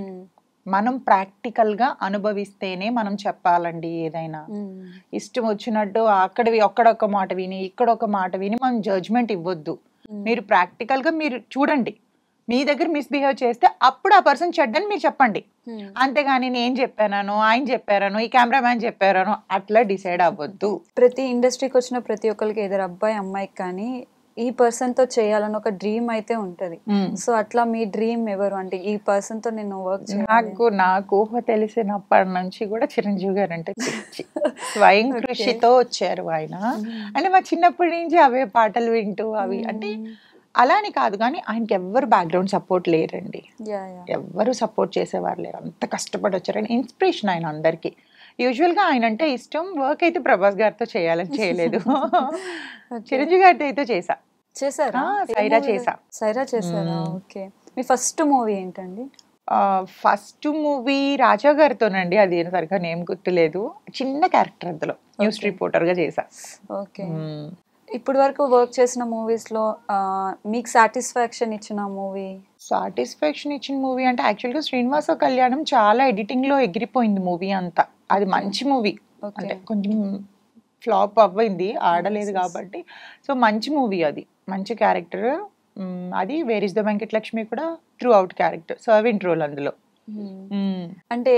మనం ప్రాక్టికల్ గా అనుభవిస్తేనే మనం చెప్పాలండి ఏదైనా. ఇష్టం వచ్చినట్టు ఒక్కడొక్క మాట విని ఇక్కడొక మాట విని మనం జడ్జ్మెంట్ ఇవ్వద్దు. మీరు ప్రాక్టికల్ గా మీరు చూడండి, మీ దగ్గర మిస్బిహేవ్ చేస్తే అప్పుడు ఆ పర్సన్ చెడ్డని మీరు చెప్పండి. అంతేగాని నేను చెప్పాను, ఆయన చెప్పారను, ఈ కెమెరామ్యాన్ చెప్పారను అట్లా డిసైడ్ అవ్వద్దు. ప్రతి ఇండస్ట్రీకి వచ్చిన ప్రతి ఒక్కరికి ఎదురు అబ్బాయి అమ్మాయికి కానీ ఈ పర్సన్ తో చేయాలని ఒక డ్రీమ్ అయితే ఉంటది. సో అట్లా మీ డ్రీమ్ ఎవరు అంటే ఈ పర్సన్ తో నేను వర్క్ చేయాలి? నాకు ఊహ తెలిసినప్పటి నుంచి కూడా చిరంజీవి గారు అంటే పిచ్చి. స్వయం కృషితో వచ్చారు ఆయన. అంటే మా చిన్నప్పటి నుంచి అవే పాటలు వింటూ అవి అంటే అలా అని కాదు, కానీ ఆయనకి ఎవ్వరు బ్యాక్గ్రౌండ్ సపోర్ట్ లేరండి, ఎవ్వరు సపోర్ట్ చేసేవారు లేరు, అంత కష్టపడి వచ్చారు. ఆయన ఇన్స్పిరేషన్ ఆయన అందరికి. యూజువల్ గా ఆయన అంటే ఇష్టం, వర్క్ అయితే ప్రభాస్ గారితో చేయాలని చేయలేదు, చిరంజీవి గారితో అయితే చేశారా? సైరా చేశారా? ఓకే. మీ ఫస్ట్ మూవీ ఏంటండి? ఫస్ట్ మూవీ రాజా గారితోనండి, అది సరిగ్గా నేమ్ గుర్తులేదు. చిన్న క్యారెక్టర్, అందులో న్యూస్ రిపోర్టర్ గా చేశా. ఓకే. ఇప్పటి వరకు వర్క్ చేసిన మూవీస్ లో మీకు సాటిస్ఫాక్షన్ ఇచ్చిన మూవీ? సాటిస్ఫాక్షన్ ఇచ్చిన మూవీ అంటే యాక్చువల్గా శ్రీనివాస కళ్యాణం చాలా ఎడిటింగ్ లో ఎగిరిపోయింది మూవీ అంతా. అది మంచి మూవీ, అంటే కొంచెం ఫ్లాప్ అవ్వైంది, ఆడలేదు కాబట్టి. సో మంచి మూవీ, అది మంచి క్యారెక్టర్. అది వేర్ ఇస్ ద వెంకటలక్ష్మి కూడా throughout character, servant role అందులో. అంటే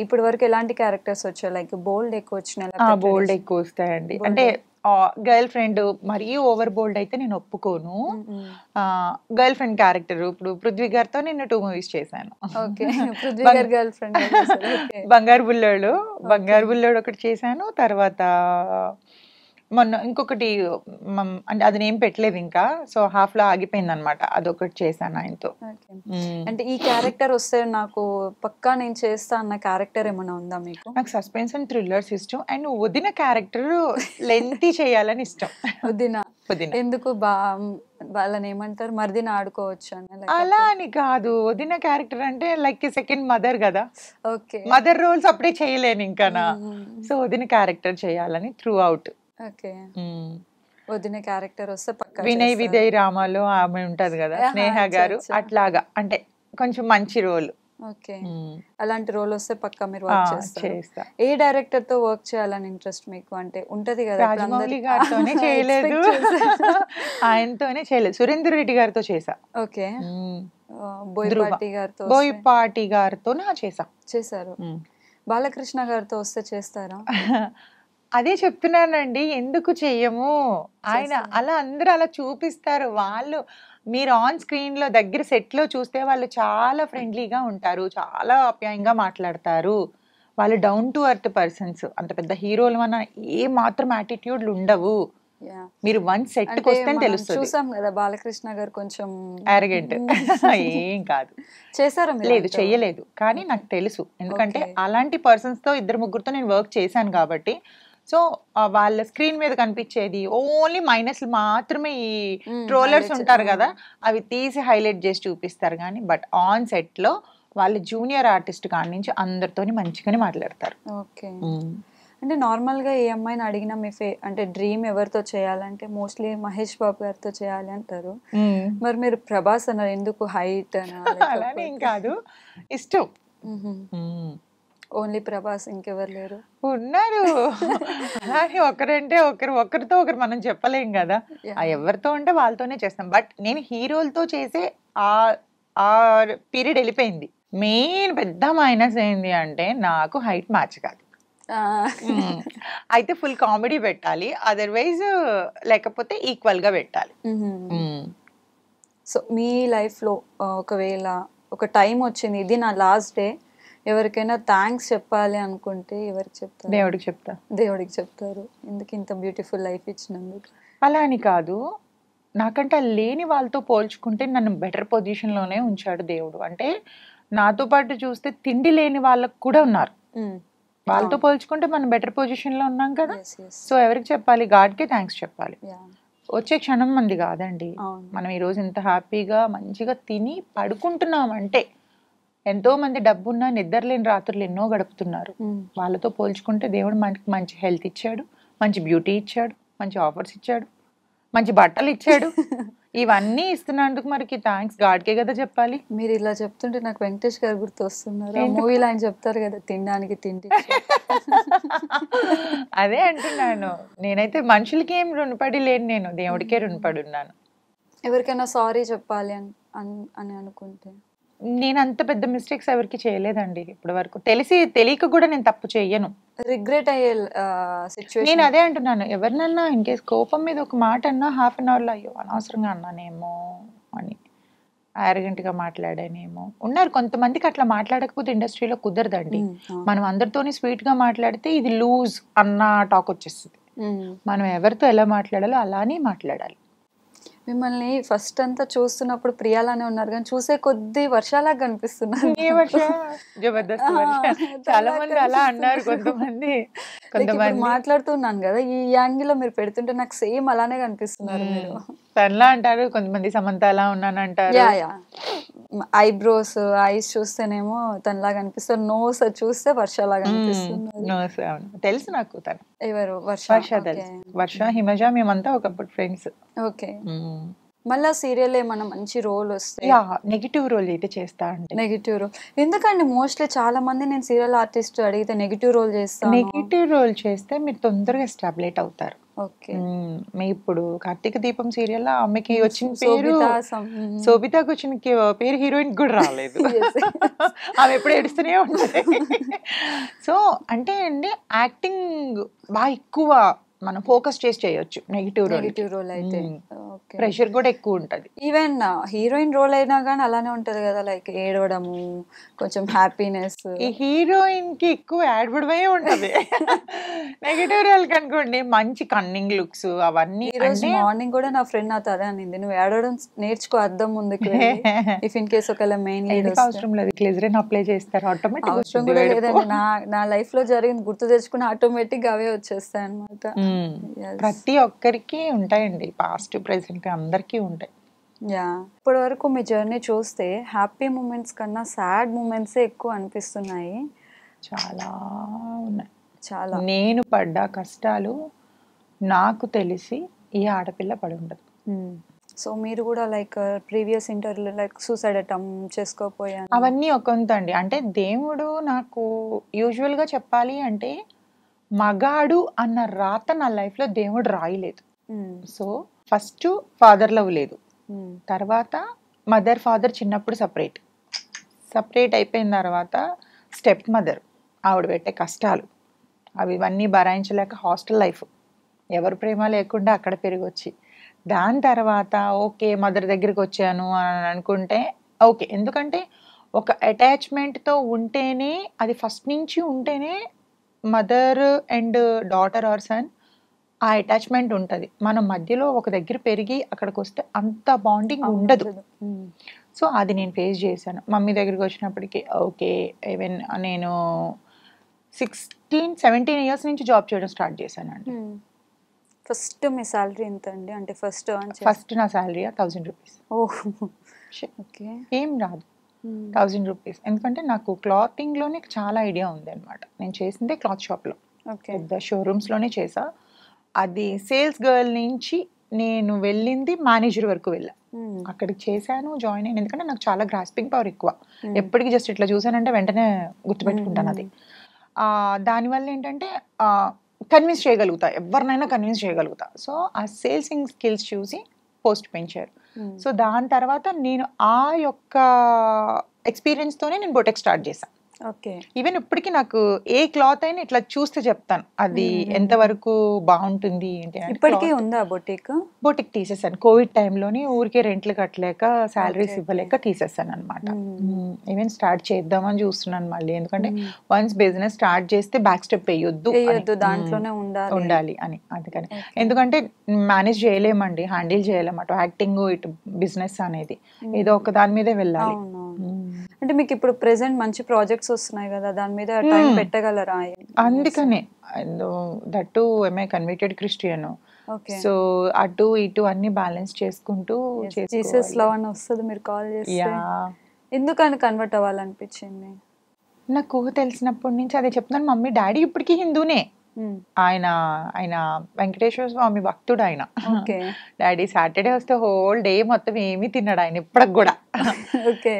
ఇప్పటి వరకు ఎలాంటి క్యారెక్టర్స్ వచ్చాయి? లైక్ బోల్డ్ ఎక్కువ వచ్చినాయి? బోల్డ్ ఎక్కువ వస్తాయండి. అంటే గర్ల్ ఫ్రెండ్ మరీ ఓవర్ బోల్డ్ అయితే నేను ఒప్పుకోను. గర్ల్ ఫ్రెండ్ క్యారెక్టర్, ఇప్పుడు పృథ్వీ గారితో నేను 2 మూవీస్ చేశాను. బంగారు బుల్లోడు ఒకటి చేశాను, తర్వాత మొన్న ఇంకొకటి అంటే అది నేమ్ పెట్టలేదు ఇంకా, సో హాఫ్ లో ఆగిపోయింది అనమాట, అదొకటి చేశాను ఆయనతో. అంటే ఈ క్యారెక్టర్ వస్తే నాకు పక్కా నేను చేస్తా అన్న క్యారెక్టర్ ఏమైనా ఉందా మీకు? నాకు సస్పెన్స్ అండ్ థ్రిల్లర్స్ ఇష్టం, అండ్ వదిన క్యారెక్టర్ లెంతీ చేయాలని ఇష్టం. వదిన ఎందుకు? వాళ్ళని ఏమంటారు, మరిదిని ఆడుకోవచ్చు అని? అలా అని కాదు, వదిన క్యారెక్టర్ అంటే లైక్ సెకండ్ మదర్ కదా. ఓకే. మదర్ రోల్స్ అప్పుడే చేయలేను ఇంకా, సో వదిన క్యారెక్టర్ చేయాలని త్రూ అవుట్. ఓకే. వదిన క్యారెక్టర్ వస్తే పక్కా. వినయ్ విజయ్ రామాలో ఆమె ఉంటది కదా, స్నేహ గారు, అట్లాగా అంటే కొంచెం మంచి రోల్. ఓకే. అలాంటి రోల్ వస్తే పక్కా మీరు వర్క్ చేస్తారు. ఏ డైరెక్టర్ తో వర్క్ చేయాలని ఇంట్రెస్ట్ మీకు? అంటే ఉంటది కదా. రాజమౌళి గారితోనే చేయలేదు, ఆయనతోనే చేయలేదు, సురేందర్ రెడ్డి గారితో చేసా. ఓకే. బోయపాటి గారితో చేశారు. బాలకృష్ణ గారితో వస్తే చేస్తారా? అదే చెప్తున్నానండి, ఎందుకు చెయ్యము? ఆయన అలా అందరూ అలా చూపిస్తారు. వాళ్ళు మీరు ఆన్ స్క్రీన్ లో దగ్గర సెట్ లో చూస్తే వాళ్ళు చాలా ఫ్రెండ్లీగా ఉంటారు, చాలా ఆప్యాయంగా మాట్లాడతారు, వాళ్ళు డౌన్ టు ఎర్త్ పర్సన్స్. అంత పెద్ద హీరోలు మన ఏ మాత్రం యాటిట్యూడ్లు ఉండవు. మీరు వన్ సెట్ కి వస్తే తెలుస్తుంది. చూసాం కదా బాలకృష్ణ గారు కొంచెం అరగెంట్. ఏం కాదు. చేశారా? లేదు, చెయ్యలేదు, కానీ నాకు తెలుసు, ఎందుకంటే అలాంటి పర్సన్స్ తో 2-3 నేను వర్క్ చేశాను కాబట్టి. సో వాళ్ళ స్క్రీన్ మీద కనిపించేది ఓన్లీ మైనస్లు మాత్రమే. ఈ ట్రోలర్స్ ఉంటారు కదా, అవి తీసి హైలైట్ చేసి చూపిస్తారు, కానీ బట్ ఆన్ సెట్ లో వాళ్ళు జూనియర్ ఆర్టిస్ట్ కాడి నుంచి అందరితోని మంచిగానే మాట్లాడతారు. ఓకే. అంటే నార్మల్గా ఏ అమ్మాయిని అడిగినా మీ అంటే డ్రీమ్ ఎవరితో చేయాలంటే మోస్ట్లీ మహేష్ బాబు గారితో చేయాలి అంటారు. మరి మీరు ప్రభాస్ అన్నారు, ఎందుకు హైట్ అనా అలానే ఏం కాదు, ఇష్టం. ఓన్లీ ప్రభాస్, ఇంకెవరు లేరు? ఉన్నారు. అలానే ఒకరంటే ఒకరితో ఒకరు మనం చెప్పలేం కదా. ఎవరితో ఉంటే వాళ్ళతోనే చేస్తాం. బట్ నేను హీరోలతో చేసే ఆ ఆ పీరియడ్ వెళ్ళిపోయింది. మెయిన్ పెద్ద మైనస్ ఏంటి అంటే నాకు హైట్ మ్యాచ్ కాదు. అయితే ఫుల్ కామెడీ పెట్టాలి, అదర్వైజ్ లేకపోతే ఈక్వల్ గా పెట్టాలి. సో మీ లైఫ్లో ఒకవేళ ఒక టైం వచ్చింది, ఇది నా లాస్ట్ డే, ఎవరికైనా థ్యాంక్స్ చెప్పాలి అనుకుంటే ఎవరికి చెప్తారు? దేవుడికి చెప్తా. దేవుడికి చెప్తారు. ఎందుకు ఇంత బ్యూటిఫుల్ లైఫ్ ఇచ్చినందుకు? అలా అని కాదు, నాకంటే లేని వాళ్ళతో పోల్చుకుంటే నన్ను బెటర్ పొజిషన్లోనే ఉంచాడు దేవుడు. అంటే నాతో పాటు చూస్తే తిండి లేని వాళ్ళకు కూడా ఉన్నారు. వాళ్ళతో పోల్చుకుంటే మనం బెటర్ పొజిషన్లో ఉన్నాం కదా. సో ఎవరికి చెప్పాలి? గాడ్కే థ్యాంక్స్ చెప్పాలి. వచ్చే క్షణం మంది కాదండి. మనం ఈరోజు ఇంత హ్యాపీగా మంచిగా తిని పడుకుంటున్నాం అంటే ఎంతో మంది డబ్బున్నా నిద్రలేని రాత్రులు ఎన్నో గడుపుతున్నారు. వాళ్ళతో పోల్చుకుంటే దేవుడు మనకి మంచి హెల్త్ ఇచ్చాడు, మంచి బ్యూటీ ఇచ్చాడు, మంచి ఆఫర్స్ ఇచ్చాడు, మంచి బట్టలు ఇచ్చాడు. ఇవన్నీ ఇస్తున్నందుకు మనకి థ్యాంక్స్ గాడ్కే కదా చెప్పాలి. మీరు ఇలా చెప్తుంటే నాకు వెంకటేష్ గారు గుర్తు వస్తున్నారు. ఆ మూవీలో ఆయన చెప్తారు కదా, తినడానికి తిండి. అదే అంటున్నాను, నేనైతే మనుషులకి ఏం రుణపడి లేను, నేను దేవుడికే రుణపడి ఉన్నాను. ఎవరికైనా సారీ చెప్పాలి అని అనుకుంటే? నేను అంత పెద్ద మిస్టేక్స్ ఎవరికి చేయలేదండి ఇప్పటి వరకు. తెలియక కూడా నేను తప్పు చెయ్యను. రిగ్రెట్ అయ్యే సిచ్యువేషన్? నేను అదే అంటున్నాను, ఎవరినన్నా ఇన్ కేస్ కోపం మీద ఒక మాట అన్నా హాఫ్ అన్ అవర్లో అయ్యో అనవసరంగా అన్నానేమో అని, ఆరగెంట్గా మాట్లాడానేమో. ఉన్నారు కొంతమందికి, అట్లా మాట్లాడకపోతే ఇండస్ట్రీలో కుదరదండి. మనం అందరితోని స్వీట్గా మాట్లాడితే ఇది లూజ్ అన్న టాక్ వచ్చేస్తుంది. మనం ఎవరితో ఎలా మాట్లాడాలో అలానే మాట్లాడాలి. మిమ్మల్ని ఫస్ట్ అంతా చూస్తున్నప్పుడు ప్రియాలానే ఉన్నారు, కానీ చూసే కొద్ది వర్షాలాగా కనిపిస్తున్నారు. జబర్దస్త్ చాలా మంది అలా అన్నారు. కొంతమంది మాట్లాడుతున్నాను కదా, ఈ యాంగిల్ లో మీరు పెడుతుంటే నాకు సేమ్ అలానే కనిపిస్తున్నారు మీరు. తనలా అంటారు, కొంతమంది సమంత అలా ఉన్నాను అంటారు. ఐబ్రోస్, ఐస్ చూస్తేనేమో తనలాగా అనిపిస్తారు, నోస్ చూస్తే వర్షలాగా అనిపిస్తున్నారు. తెలుసు నాకు తను ఎవరు? వర్ష తెలుసు. వర్ష, హిమజ, మేమంతా ఒకప్పుడు ఫ్రెండ్స్. ఓకే. మళ్ళీ సీరియల్ ఏమన్నా మంచి రోల్ వస్తే? నెగిటివ్ రోల్ అయితే చేస్తా అంటే. నెగిటివ్ రోల్ ఎందుకండి? మోస్ట్లీ చాలా మంది నేను సీరియల్ ఆర్టిస్ట్ అడిగితే నెగిటివ్ రోల్ చేస్తాను. నెగిటివ్ రోల్ చేస్తే మీరు తొందరగా ఎస్టాబ్లిష్ అవుతారు. ఓకే. మీ ఇప్పుడు కార్తీక దీపం సీరియల్ ఆమెకి వచ్చిన పేరు శోభితకు వచ్చిన పేరు హీరోయిన్ కూడా రాలేదు. ఆమె ఎప్పుడు ఏడుస్తూనే ఉంటుంది. సో అంటే అండి, యాక్టింగ్ బాగా ఎక్కువ మనం ఫోకస్ చేసి చేయొచ్చు నెగిటివ్ రోల్ అయితే. ప్రెషర్ కూడా ఎక్కువ ఉంటది. ఈవెన్ హీరోయిన్ రోల్ అయినా కానీ అలానే ఉంటది కదా, లైక్ ఏడవడము, కొంచెం హ్యాపీనెస్. ఈ హీరోయిన్ కి ఎక్కువ ఏడవడమే ఉంటది. నెగిటివ్ రోల్ కనుకోండి మంచి కన్నింగ్ లుక్స్ అవన్నీ. మార్నింగ్ కూడా నా ఫ్రెండ్ నాతో అదే అనింది, నువ్వు ఏడవడం నేర్చుకో అద్దం ముందుకు. ఇఫ్ ఇన్ కేస్ ఒకవేళ మెయిన్ లీడ్ అవసరం లేదు, గ్లిజరిన్ అప్లై చేస్తారు ఆటోమేటిక్. అవసరం కూడా లేదండి, నా లైఫ్ లో జరిగింది గుర్తు తెచ్చుకుని ఆటోమేటిక్ అవే వచ్చేస్తాయి అనమాట. ప్రతి ఒక్కరికి ఉంటాయండి, పాస్ట్ ప్రెసెంట్ అందరికీ ఉంటాయి. ఇప్పటి వరకు మీ జర్నీ చూస్తే హ్యాపీ మూమెంట్స్ కన్నా సాడ్ మూమెంట్సే ఎక్కువ అనిపిస్తున్నాయి. చాలా ఉన్నాయి. చాలా. నేను పడ్డ కష్టాలు నాకు తెలిసి ఏ ఆడపిల్ల పడి ఉండదు. సో మీరు కూడా లైక్ ప్రీవియస్ ఇంటర్వ్యూలో లైక్ సూసైడ్ అటెంప్ట్ చేసుకోపోయాను అవన్నీ ఒకంత అండి. అంటే దేవుడు నాకు యూజువల్గా చెప్పాలి అంటే మగాడు అన్న రాత నా లైఫ్లో దేవుడు రాయలేదు. సో ఫస్ట్ ఫాదర్ లవ్ లేదు, తర్వాత మదర్ ఫాదర్ చిన్నప్పుడు సపరేట్ అయిపోయిన తర్వాత స్టెప్ మదర్, ఆవిడ పెట్టే కష్టాలు అవి ఇవన్నీ భరాయించలేక హాస్టల్ లైఫ్, ఎవరు ప్రేమ లేకుండా అక్కడ పెరిగొచ్చి, దాని తర్వాత ఓకే మదర్ దగ్గరికి వచ్చాను అని అనుకుంటే ఓకే, ఎందుకంటే ఒక అటాచ్మెంట్తో ఉంటేనే, అది ఫస్ట్ నుంచి ఉంటేనే mother and daughter or son ఆ అటాచ్మెంట్ ఉంటుంది. మన మధ్యలో ఒక దగ్గర పెరిగి అక్కడికి వస్తే అంత బాండింగ్ ఉండదు. సో అది నేను ఫేస్ చేశాను. మమ్మీ దగ్గరికి వచ్చినప్పటికీ ఓకే, ఈవెన్ నేను 16-17 ఇయర్స్ నుంచి జాబ్ చేయడం స్టార్ట్ చేశానండి. ఫస్ట్ మీ శాలరీ ఎంత అండి? అంటే ఫస్ట్ నా శాలరీ 1000 రూపీస్. ఓకే. ఏం రాదు, 1000 రూపీస్. ఎందుకంటే నాకు క్లాతింగ్లోనే చాలా ఐడియా ఉంది అనమాట. నేను చేసిందే క్లాత్ షాప్లో. ఓకే. పెద్ద షోరూమ్స్ లోనే చేసా. అది సేల్స్ గర్ల్ నుంచి నేను వెళ్ళింది మేనేజర్ వరకు వెళ్ళా. అక్కడికి చేశాను, జాయిన్ అయ్యాను. ఎందుకంటే నాకు చాలా గ్రాస్పింగ్ పవర్ ఎక్కువ. ఎప్పటికీ జస్ట్ ఇట్లా చూసానంటే వెంటనే గుర్తుపెట్టుకుంటాను అది. దానివల్ల ఏంటంటే కన్విన్స్ చేయగలుగుతా, ఎవరినైనా కన్విన్స్ చేయగలుగుతా. సో ఆ సేల్సింగ్ స్కిల్స్ చూసి పోస్ట్ పెంచారు. సో దాని తర్వాత నేను ఆ యొక్క ఎక్స్పీరియన్స్తోనే నేను బొటెక్ స్టార్ట్ చేశాను. ఓకే. ఈవెన్ ఇప్పటికీ నాకు ఏ క్లాత్ అయినా ఇట్లా చూస్తే చెప్తాను అది ఎంతవరకు బాగుంటుంది ఏంటి అని. ఇప్పటికీ ఉందా బొటిక్? బొటిక్ తీసేసాను కోవిడ్ టైంలోని, ఊరికే రెంట్లు కట్టలేక శాలరీస్ ఇవ్వలేక తీసేసాను అనమాట. ఈవెన్ స్టార్ట్ చేద్దామని చూస్తున్నాను మళ్ళీ, ఎందుకంటే వన్స్ బిజినెస్ స్టార్ట్ చేస్తే బ్యాక్ స్టెప్ వేయొద్దు, దాంట్లోనే ఉండాలి అని. అందుకని ఎందుకంటే మేనేజ్ చేయలేమండి, హ్యాండిల్ చేయలేము అటు యాక్టింగ్ ఇటు బిజినెస్ అనేది, ఏదో ఒక దాని మీదే వెళ్ళాలి. అంటే మీకు ఇప్పుడు ప్రెసెంట్ మంచి ప్రాజెక్ట్స్ వస్తున్నాయి కదా, దాని మీద టైం పెట్టగలరా? అందుకనే that MI converted Christian, so అటు ఇటు అన్ని బ్యాలెన్స్ చేసుకుంటూ జీసస్ లవ్ అని వస్తుంది మీరు కాల్ చేస్తే. ఎందుకని కన్వర్ట్ అవ్వాలనిపించింది? నాకు తెలిసినప్పటి నుంచి అదే చెప్తున్నాను. మమ్మీ డాడీ ఇప్పటికీ హిందూనే, ఆయన ఆయన వెంకటేశ్వర స్వామి భక్తుడు ఆయన. డాడీ సాటర్డే వస్తే హోల్ డే మొత్తం ఏమీ తిన్నాడు ఆయన ఇప్పటికి కూడా.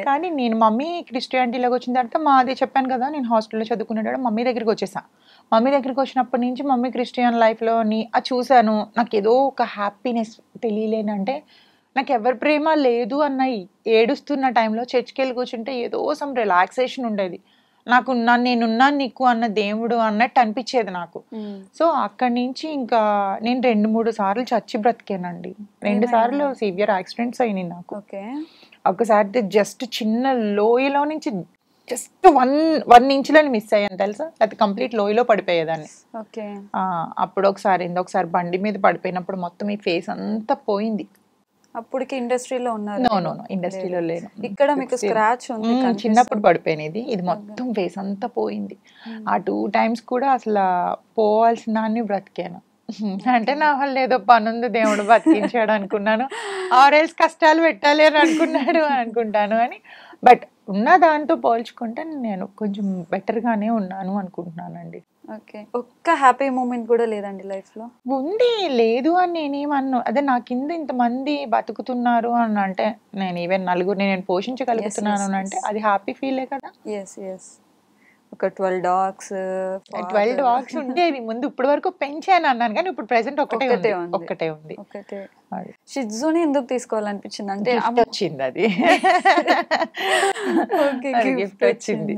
కానీ నేను మమ్మీ క్రిస్టియానిటీలోకి వచ్చిన తర్వాత మాది చెప్పాను కదా, నేను హాస్టల్లో చదువుకునేటప్పుడు మమ్మీ దగ్గరికి వచ్చేసా. మమ్మీ దగ్గరికి వచ్చినప్పటి నుంచి మమ్మీ క్రిస్టియన్ లైఫ్లోని అది చూశాను. నాకు ఏదో ఒక హ్యాపీనెస్ తెలియలేనంటే, నాకు ఎవరి ప్రేమ లేదు అన్న ఏడుస్తున్న టైంలో చర్చ్కి వెళ్ళి కూర్చుంటే ఏదో సమ్ రిలాక్సేషన్ ఉండేది నాకు. నేనున్నాను నీకు అన్న దేవుడు అన్నట్టు అనిపించేది నాకు. సో అక్కడి నుంచి ఇంకా నేను 2-3 సార్లు చచ్చి బ్రతికానండి. 2 సార్లు సివియర్ యాక్సిడెంట్స్ అయినాయి నాకు. ఒకసారి జస్ట్ చిన్న లోయలో నుంచి జస్ట్ 1 ఇంచ్లో మిస్ అయ్యాను తెలుసా, అది కంప్లీట్ లోయలో పడిపోయేదాన్ని. అప్పుడు ఒకసారి బండి మీద పడిపోయినప్పుడు మొత్తం ఈ ఫేస్ అంతా పోయింది. అప్పటికి ఇండస్ట్రీలో ఉన్నారు? నో ఇండస్ట్రీలో లేను. ఇక్కడ మీకు స్క్రాచ్ ఉంది, చిన్నప్పుడు పడిపోయినది. ఇది మొత్తం ఫేస్ అంతా పోయింది. ఆ 2 times కూడా అసలు పోవాల్సిన దాన్ని బ్రతికాను. అంటే నా వల్ల ఏదో పని ఉంది దేవుడు బతికించాడు అనుకున్నాను, ఆర్ఎల్స్ కష్టాలు పెట్టాలి అని అనుకుంటాను అని. బట్ ఉన్న దాంతో పోల్చుకుంటే నేను కొంచెం బెటర్ గానే ఉన్నాను అనుకుంటున్నానండి. ఓకే. ఒక్క హ్యాపీ మూమెంట్ కూడా లేదండి లైఫ్ లో? ఉంది, లేదు అని నేనేమన్నా. అదే నా కింద ఇంతమంది బతుకుతున్నారు అని అంటే, నేను ఈవెన్ నలుగురిని నేను పోషించగలుగుతున్నాను అంటే అది హ్యాపీ ఫీలే కదా. ఒక 12 dogs 12 dogs ఉండేవి ముందు. ఇప్పటి వరకు పెంచాను అన్నాను కానీ ఇప్పుడు ప్రెసెంట్ ఒక్కటే ఉంది. షిట్జూని ఎందుకు తీసుకోవాలనిపించింది అంటే వచ్చింది, అది గిఫ్ట్ వచ్చింది.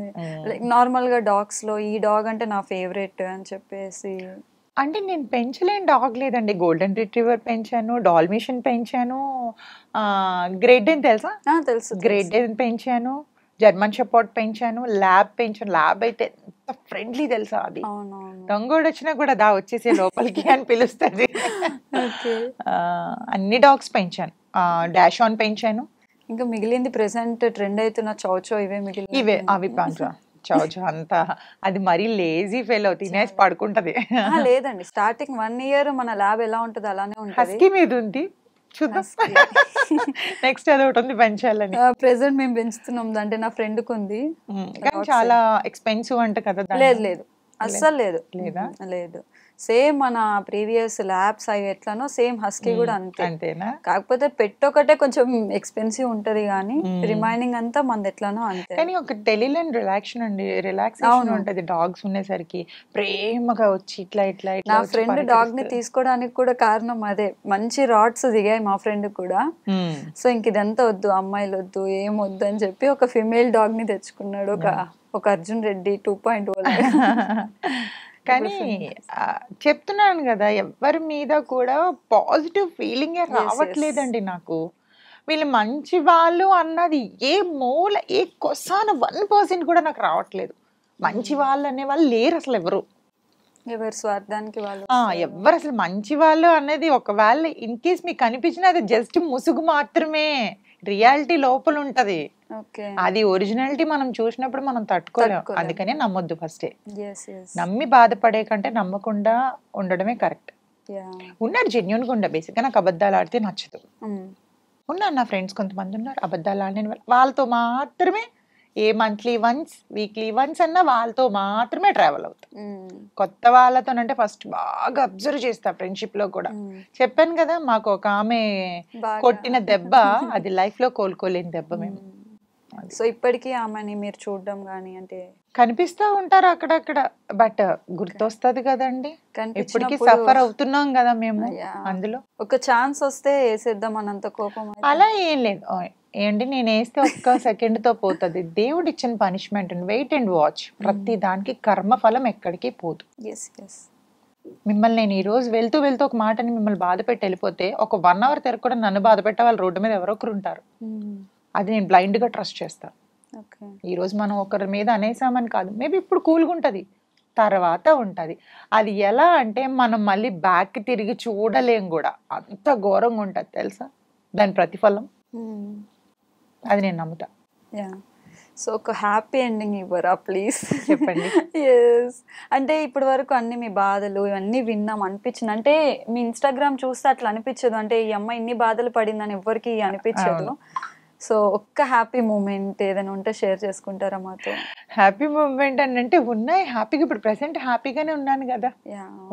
నార్మల్ గా డాగ్స్ లో ఈ డాగ్ అంటే నా ఫేవరెట్ అని చెప్పేసి. అంటే నేను పెంచలేని డాగ్ లేదండి. గోల్డెన్ రిట్రీవర్ పెంచాను, డాల్మేషన్ పెంచాను, గ్రేట్ డేన్ తెలుసా? తెలుసు. గ్రేట్ డేన్ పెంచాను, జర్మన్ షెపర్డ్ పెంచాను, ల్యాబ్ పెంచాను. ల్యాబ్ అయితే ఎంత ఫ్రెండ్లీ తెలుసా, అది దొంగోడు వచ్చినా కూడా దా వచ్చేసే లోపలికి అని పిలుస్తుంది. అన్ని డాగ్స్ పెంచాను, డాష్ ఆన్ పెంచాను. ఇంకా మిగిలింది ప్రెసెంట్ ట్రెండ్ అవుతున్న చౌచో ఇవే అవి పాంచా చౌచో అంతా అది మరీ లేజీ ఫెలో తినేసి పడుకుంటది. లేదండి, స్టార్టింగ్ 1 year మన ల్యాబ్ ఎలా ఉంటది అలానే ఉంటుంది. హస్కీ మీద ఉంది చూద్దాం, నెక్స్ట్ అది ఒకటి ఉంది పెంచాలని. ప్రెసెంట్ మేము పెంచుతున్నాం, అంటే నా ఫ్రెండ్ కు ఉంది. చాలా ఎక్స్పెన్సివ్ అంట కదా. లేదు అస్సలు లేదు. సేమ్ మన ప్రీవియస్ ల్యాబ్స్ అవి ఎట్లానో సేమ్ హస్కీ కూడా అంతేనా? కాకపోతే పెట్టొకటే కొంచెం ఎక్స్పెన్సివ్ ఉంటది కానీ రిమైనింగ్ అంతా మనది ఎట్లానో అంతే. కానీ ఒక తెలియలేని రిలాక్సేషన్ ఉంటది డాగ్స్ ఉండేసరికి, ప్రేమగా వచ్చి ఇట్లా. నా ఫ్రెండ్ డాగ్ ని తీసుకోవడానికి కూడా కారణం అదే. మంచి రాడ్స్ దిగాయి మా ఫ్రెండ్ కూడా. సో ఇంక ఇదంతా వద్దు, అమ్మాయిలు వద్దు, ఏం వద్దు అని చెప్పి ఒక ఫిమేల్ డాగ్ ని తెచ్చుకున్నాడు, ఒక అర్జున్ రెడ్డి 2.0. కానీ చెప్తున్నాను కదా, ఎవరి మీద కూడా పాజిటివ్ ఫీలింగే రావట్లేదండి నాకు. వీళ్ళు మంచి వాళ్ళు అన్నది ఏ మూల ఏ కొసాన 1% కూడా నాకు రావట్లేదు. మంచి వాళ్ళు అనే వాళ్ళు లేరు అసలు ఎవరు. ఎవరి స్వార్థానికి వాళ్ళు. ఎవరు అసలు మంచి వాళ్ళు అనేది ఒకవేళ ఇన్ కేస్ మీకు అనిపించిన అది జస్ట్ ముసుగు మాత్రమే, రియాలిటీ లోపల ఉంటది. అది ఒరిజినాలిటీ మనం చూసినప్పుడు మనం తట్టుకోలేం. అందుకనే నమ్మొద్దు ఫస్టే. నమ్మి బాధపడే కంటే నమ్మకుండా ఉండడమే కరెక్ట్. ఉన్నారు జెన్యూన్ గా ఉండే. బేసిక్ గా నాకు అబద్ధాలు ఆడితే నచ్చదు. ఉన్నారు నా ఫ్రెండ్స్ కొంతమంది ఉన్నారు అబద్ధాలు ఆడిన వాళ్ళతో మాత్రమే ఏ మంత్లీ వన్స్ వీక్లీ వన్స్ అన్నా వాళ్ళతో మాత్రమే ట్రావెల్ అవుతాం. కొత్త వాళ్ళతోనంటే ఫస్ట్ బాగా అబ్జర్వ్ చేస్తా. ఫ్రెండ్షిప్ లో కూడా చెప్పాను కదా, మాకు ఒక ఆమె కొట్టిన దెబ్బ అది లైఫ్ లో కోలుకోలేని దెబ్బ. మేము సో ఇప్పటికీ ఆమెని మీరు చూడడం కానీ అంటే కనిపిస్తూ ఉంటారు అక్కడక్కడ, బట్ గుర్తొస్తుంది కదండి. ఇప్పటికీ సఫర్ అవుతున్నాం కదా మేము అందులో. ఒక ఛాన్స్ వస్తే వేసేద్దాం అన్నంత కోపం అలా ఏం లేదు. ఏంటి నేను వేస్తే ఒక్క సెకండ్ తో పోతుంది. దేవుడు ఇచ్చిన పనిష్మెంట్, వెయిట్ అండ్ వాచ్. ప్రతి దానికి కర్మఫలం ఎక్కడికి పోదు. మిమ్మల్ని నేను ఈ రోజు వెళ్తూ వెళ్తూ ఒక మాటని మిమ్మల్ని బాధ పెట్టి వెళ్ళిపోతే ఒక 1 hour తిరగ కూడా నన్ను బాధ పెట్టే వాళ్ళు రోడ్డు మీద ఎవరో ఒకరు ఉంటారు. అది నేను బ్లైండ్ గా ట్రస్ట్ చేస్తాను. ఈ రోజు మనం ఒకరి మీద అనేసామని కాదు, మేబీ ఇప్పుడు కూల్గా ఉంటది, తర్వాత ఉంటది. అది ఎలా అంటే మనం మళ్ళీ బ్యాక్ తిరిగి చూడలేం కూడా, అంత ఘోరంగా ఉంటది తెలుసా దాని ప్రతిఫలం. అది నేను నమ్ముతా. సో ఒక హ్యాపీ ఎండింగ్ ఇవ్వరా ప్లీజ్? చెప్పండి. అంటే ఇప్పటి వరకు అన్ని మీ బాధలు ఇవన్నీ విన్నాం, అనిపించింది అంటే మీ ఇన్స్టాగ్రామ్ చూస్తే అట్లా అనిపించదు, అంటే ఈ అమ్మాయి ఇన్ని బాధలు పడిందని ఎవరికి అనిపించదు. సో ఒక్క హ్యాపీ మూమెంట్ ఏదైనా ఉంటే షేర్ చేసుకుంటారా మాతో? హ్యాపీ మూమెంట్ అని అంటే ఉన్నాయి, హ్యాపీగా ఇప్పుడు ప్రెసెంట్ హ్యాపీగానే ఉన్నాను కదా.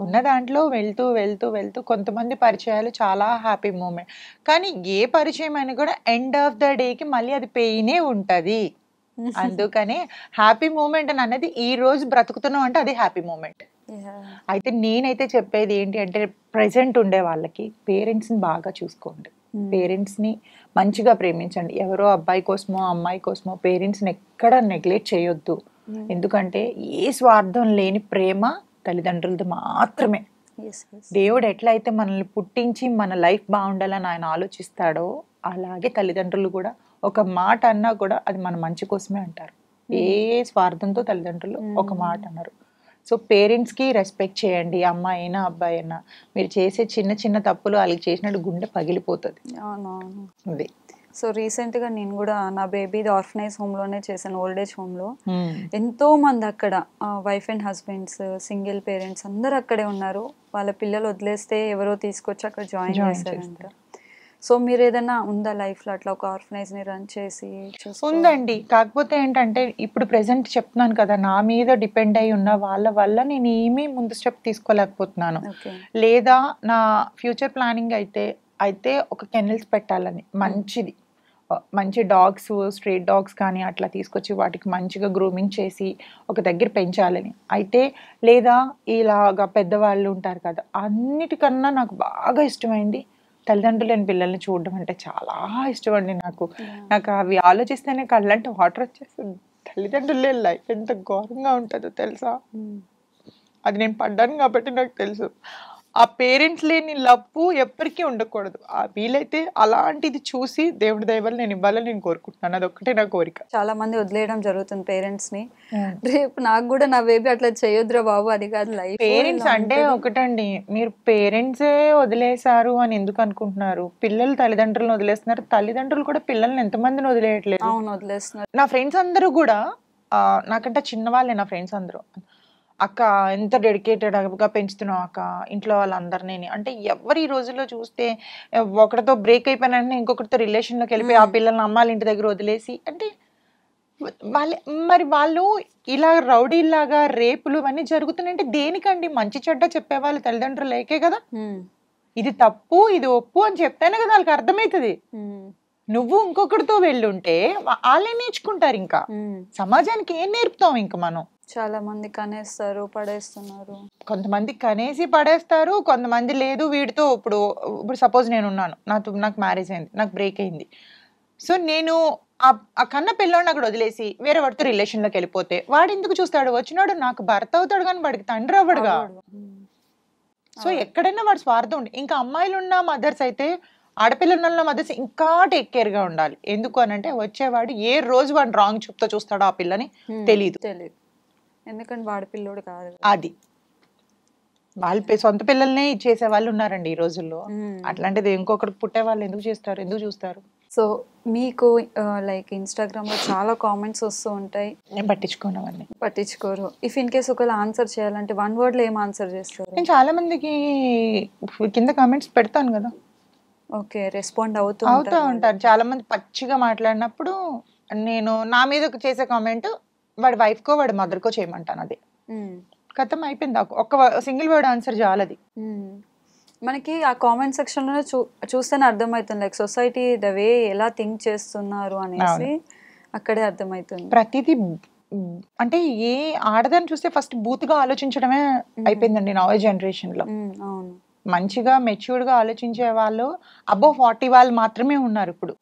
ఉన్న దాంట్లో వెళ్తూ వెళ్తూ వెళ్తూ కొంతమంది పరిచయాలు చాలా హ్యాపీ మూమెంట్. కానీ ఏ పరిచయం అయినా కూడా ఎండ్ ఆఫ్ ద డేకి మళ్ళీ అది పెయినే ఉంటది. అందుకనే హ్యాపీ మూమెంట్ అని అనేది ఈ రోజు బ్రతుకుతున్నాం అంటే అది హ్యాపీ మూమెంట్. అయితే నేనైతే చెప్పేది ఏంటి అంటే ప్రెసెంట్ ఉండే వాళ్ళకి పేరెంట్స్ని బాగా చూసుకోండి, పేరెంట్స్ని మంచిగా ప్రేమించండి. ఎవరో అబ్బాయి కోసమో అమ్మాయి కోసమో పేరెంట్స్ని ఎక్కడ నెగ్లెక్ట్ చేయొద్దు. ఎందుకంటే ఏ స్వార్థం లేని ప్రేమ తల్లిదండ్రులది మాత్రమే. దేవుడు ఎట్లయితే మనల్ని పుట్టించి మన లైఫ్ బాగుండాలని ఆయన ఆలోచిస్తాడో అలాగే తల్లిదండ్రులు కూడా ఒక మాట అన్నా కూడా అది మన మంచి కోసమే అంటారు. ఏ స్వార్థంతో తల్లిదండ్రులు ఒక మాట అన్నారు. సో పేరెంట్స్కి రెస్పెక్ట్ చేయండి, అమ్మాయి అయినా అబ్బాయి అయినా. మీరు చేసే చిన్న చిన్న తప్పులు వాళ్ళకి చేసినట్టు గుండె పగిలిపోతుంది. అది. సో రీసెంట్గా నేను కూడా నా బేబీది ఆర్ఫనైజ్ హోమ్లోనే చేశాను, ఓల్డ్ ఏజ్ హోమ్లో. ఎంతో మంది అక్కడ wife and husbands, single parents అందరు అక్కడే ఉన్నారు. వాళ్ళ పిల్లలు వదిలేస్తే ఎవరో తీసుకొచ్చి అక్కడ జాయిన్ చేశారంట. సో మీరు ఏదైనా ఉందా లైఫ్లో అట్లా ఒక ఆర్ఫనైజ్ని రన్ చేసి? ఉందండి, కాకపోతే ఏంటంటే ఇప్పుడు ప్రెసెంట్ చెప్తున్నాను కదా, నా మీద డిపెండ్ అయి ఉన్న వాళ్ళ వల్ల నేను ఏమీ ముందు స్టెప్ తీసుకోలేకపోతున్నాను. లేదా నా ఫ్యూచర్ ప్లానింగ్ అయితే ఒక కెనల్స్ పెట్టాలని, మంచి డాగ్స్, స్ట్రీట్ డాగ్స్ కానీ అట్లా తీసుకొచ్చి వాటికి మంచిగా గ్రూమింగ్ చేసి ఒక దగ్గర పెంచాలని అయితే, లేదా ఇలాగా పెద్దవాళ్ళు ఉంటారు కదా, అన్నిటికన్నా నాకు బాగా ఇష్టమైంది తల్లిదండ్రులు లేని పిల్లల్ని చూడడం అంటే చాలా ఇష్టం అండి. నాకు అవి ఆలోచిస్తేనే కళ్ళంటే వాటర్ వచ్చేస్తుంది. తల్లిదండ్రులు లేని లైఫ్ ఎంత ఘోరంగా ఉంటుందో తెలుసా. అది నేను పడ్డాను కాబట్టి నాకు తెలుసు. ఆ పేరెంట్స్ లేని లవ్ ఎప్పటికీ ఉండకూడదు. వీలైతే అలాంటిది చూసి దేవుడి దయవల్ల నేను ఇవ్వాలని నేను కోరుకుంటున్నాను. అదొక్కటే నా కోరిక. చాలా మంది వదిలేయడం జరుగుతుంది పేరెంట్స్ ని. రేపు నాకు కూడా నా బేబీ అట్లా చేయొద్దురా బాబు, అది కాదు లైఫ్. పేరెంట్స్ అంటే ఒకటండి, మీరు పేరెంట్సే వదిలేశారు అని ఎందుకు అనుకుంటున్నారు? పిల్లలు తల్లిదండ్రులను వదిలేస్తున్నారు, తల్లిదండ్రులు కూడా పిల్లల్ని ఎంతమందిని వదిలేయట్లేదు. అవును, వదిలేస్తున్నారు. నా ఫ్రెండ్స్ అందరూ కూడా నాకంటే చిన్నవాళ్ళే. నా ఫ్రెండ్స్ అందరూ, అక్క ఎంత డెడికేటెడ్గా పెంచుతున్నావు అక్క ఇంట్లో వాళ్ళందరినీ అంటే. ఎవరు ఈ రోజుల్లో చూస్తే ఒకరితో బ్రేక్ అయిపోయినా ఇంకొకరితో రిలేషన్లోకి వెళ్ళిపోయి ఆ పిల్లల్ని అమ్మాళ్ళ ఇంటి దగ్గర వదిలేసి అంటే వాళ్ళు ఇలా రౌడీలాగా రేపులు ఇవన్నీ జరుగుతున్నాయంటే దేనికండి? మంచి చెడ్డ చెప్పేవాళ్ళు తల్లిదండ్రులు లేకే కదా. ఇది తప్పు ఇది ఒప్పు అని చెప్తేనే కదా వాళ్ళకి అర్థమవుతుంది. నువ్వు ఇంకొకరితో వెళ్ళుంటే వాళ్ళే నేర్చుకుంటారు. ఇంకా సమాజానికి ఏం నేర్పుతాం ఇంకా మనం? చాలా మంది కనేస్తారు, పడేస్తున్నారు. కొంతమంది కనేసి పడేస్తారు, కొంతమంది లేదు వీడితో. ఇప్పుడు సపోజ్ నేను ఉన్నాను, నాకు మ్యారేజ్ అయింది, నాకు బ్రేక్ అయింది. సో నేను ఆ కన్న పిల్లోడిని అక్కడ వదిలేసి వేరే వాడితో రిలేషన్లోకి వెళ్ళిపోతే వాడు ఎందుకు చూస్తాడు? వచ్చినాడు నాకు భర్త అవుతాడు కానీ వాడికి తండ్రి అవ్వడుగా. సో ఎక్కడైనా వాడు స్వార్థం ఉండి. ఇంకా అమ్మాయిలు ఉన్న మదర్స్ అయితే, ఆడపిల్లలు ఉన్న మదర్స్ ఇంకా టేక్ కేర్గా ఉండాలి. ఎందుకు అని అంటే వచ్చేవాడు ఏ రోజు వాడు రాంగ్ చూపుతో చూస్తాడో ఆ పిల్లని తెలియదు. ఎందుకంటే వాడి పిల్లోడు కాదు అది. వాళ్ళ సొంత పిల్లల్నే ఇచ్చేసే వాళ్ళు ఉన్నారండి ఈ రోజుల్లో. అట్లాంటిది ఇంకొకరికి పుట్టే వాళ్ళు ఎందుకు చూస్తారు? సో మీకు లైక్ ఇన్స్టాగ్రామ్ లో చాలా కామెంట్స్ వస్తూ ఉంటాయి, నేను పట్టించుకోరు. ఇఫ్ ఇన్ కేస్ ఒకవేళ ఆన్సర్ చేయాలంటే 1 word లో ఏం ఆన్సర్ చేస్తారు? నేను చాలా మందికి కింద కామెంట్స్ పెడతాను కదా. ఓకే, రెస్పాండ్ అవుతూ ఉంటారు. చాలా మంది పచ్చిగా మాట్లాడినప్పుడు నేను నా మీద చేసే కామెంట్ వాడి వైఫ్కో వాడి మదర్కో చేయమంటాను, అది కథం అయిపోయింది. ఒక్క సింగిల్ వర్డ్ ఆన్సర్ చాలది. మనకి ఆ కామెంట్ సెక్షన్ లోనే చూస్తేనే అర్థమవుతుంది లైక్ సొసైటీ ద వే ఎలా థింక్ చేస్తున్నారు అనేసి అక్కడే అర్థమవుతుంది. ప్రతిదీ అంటే ఏ ఆడదాన్ని చూస్తే ఫస్ట్ బూత్గా ఆలోచించడమే అయిపోయిందండి నవ జనరేషన్ లో. అవును, మంచిగా మెచ్యూర్డ్ గా ఆలోచించే వాళ్ళు అబోవ్ 40 వాళ్ళు మాత్రమే ఉన్నారు ఇప్పుడు.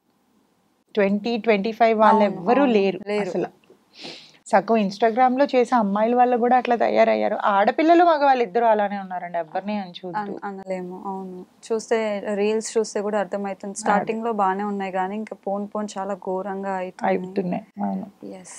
20-25 వాళ్ళు ఎవ్వరూ లేరు అసలు. సగం ఇన్స్టాగ్రామ్ లో చేసే అమ్మాయిల వల్ల కూడా అట్లా తయారయ్యారు. ఆడపిల్లలు మగవాళ్ళు ఇద్దరు అలానే ఉన్నారండి, ఎవరిని అని చూద్దాం అనలేము. అవును, చూస్తే రీల్స్ చూస్తే కూడా అర్థమవుతుంది. స్టార్టింగ్ లో బాగానే ఉన్నాయి కానీ ఇంకా పోన్ చాలా ఘోరంగా అవుతున్నాయి. ఎస్,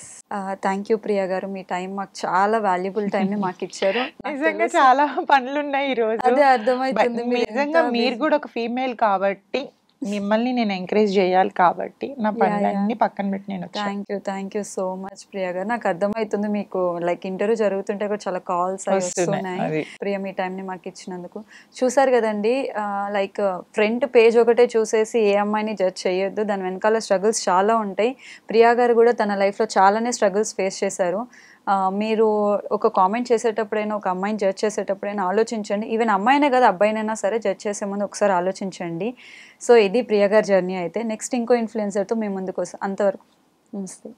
థ్యాంక్ యూ ప్రియా గారు, మీ టైం మాకు చాలా వాల్యుబుల్ టైం ని మాకు ఇచ్చారు. నిజంగా చాలా పనులు ఉన్నాయి ఈ రోజు. అదే అర్థమవుతుంది. నిజంగా మీరు కూడా ఒక ఫీమేల్ కాబట్టి మిమ్మల్ని నేను ఎంకరేజ్ చేయాలి కాబట్టి నా పనులన్నీ పక్కన పెట్టి నేను thank you so much Priya గారు. నాకు అర్థమవుతుంది మీకు లైక్ ఇంటర్వ్యూ జరుగుతుంటే కూడా చాలా కాల్స్ వస్తున్నాయి. ప్రియా మీ టైం ని మాకు ఇచ్చినందుకు. చూసారు కదండి, లైక్ ఫ్రంట్ పేజ్ ఒకటే చూసేసి ఏ అమ్మాయిని జడ్జ్ చేయొద్దు, దాని వెనకాల స్ట్రగుల్స్ చాలా ఉంటాయి. ప్రియా గారు కూడా తన లైఫ్ లో చాలానే స్ట్రగుల్స్ ఫేస్ చేశారు. మీరు ఒక కామెంట్ చేసేటప్పుడైనా, ఒక అమ్మాయిని జడ్జ్ చేసేటప్పుడైనా ఆలోచించండి. ఈవెన్ అమ్మాయినే కదా అబ్బాయినైనా సరే జడ్జ్ చేసే ముందు ఒకసారి ఆలోచించండి. సో ఇది ప్రియా గారి జర్నీ. అయితే నెక్స్ట్ ఇంకో ఇన్ఫ్లుయెన్సర్తో మేము ముందుకు వస్తాం. అంతవరకు నమస్తే.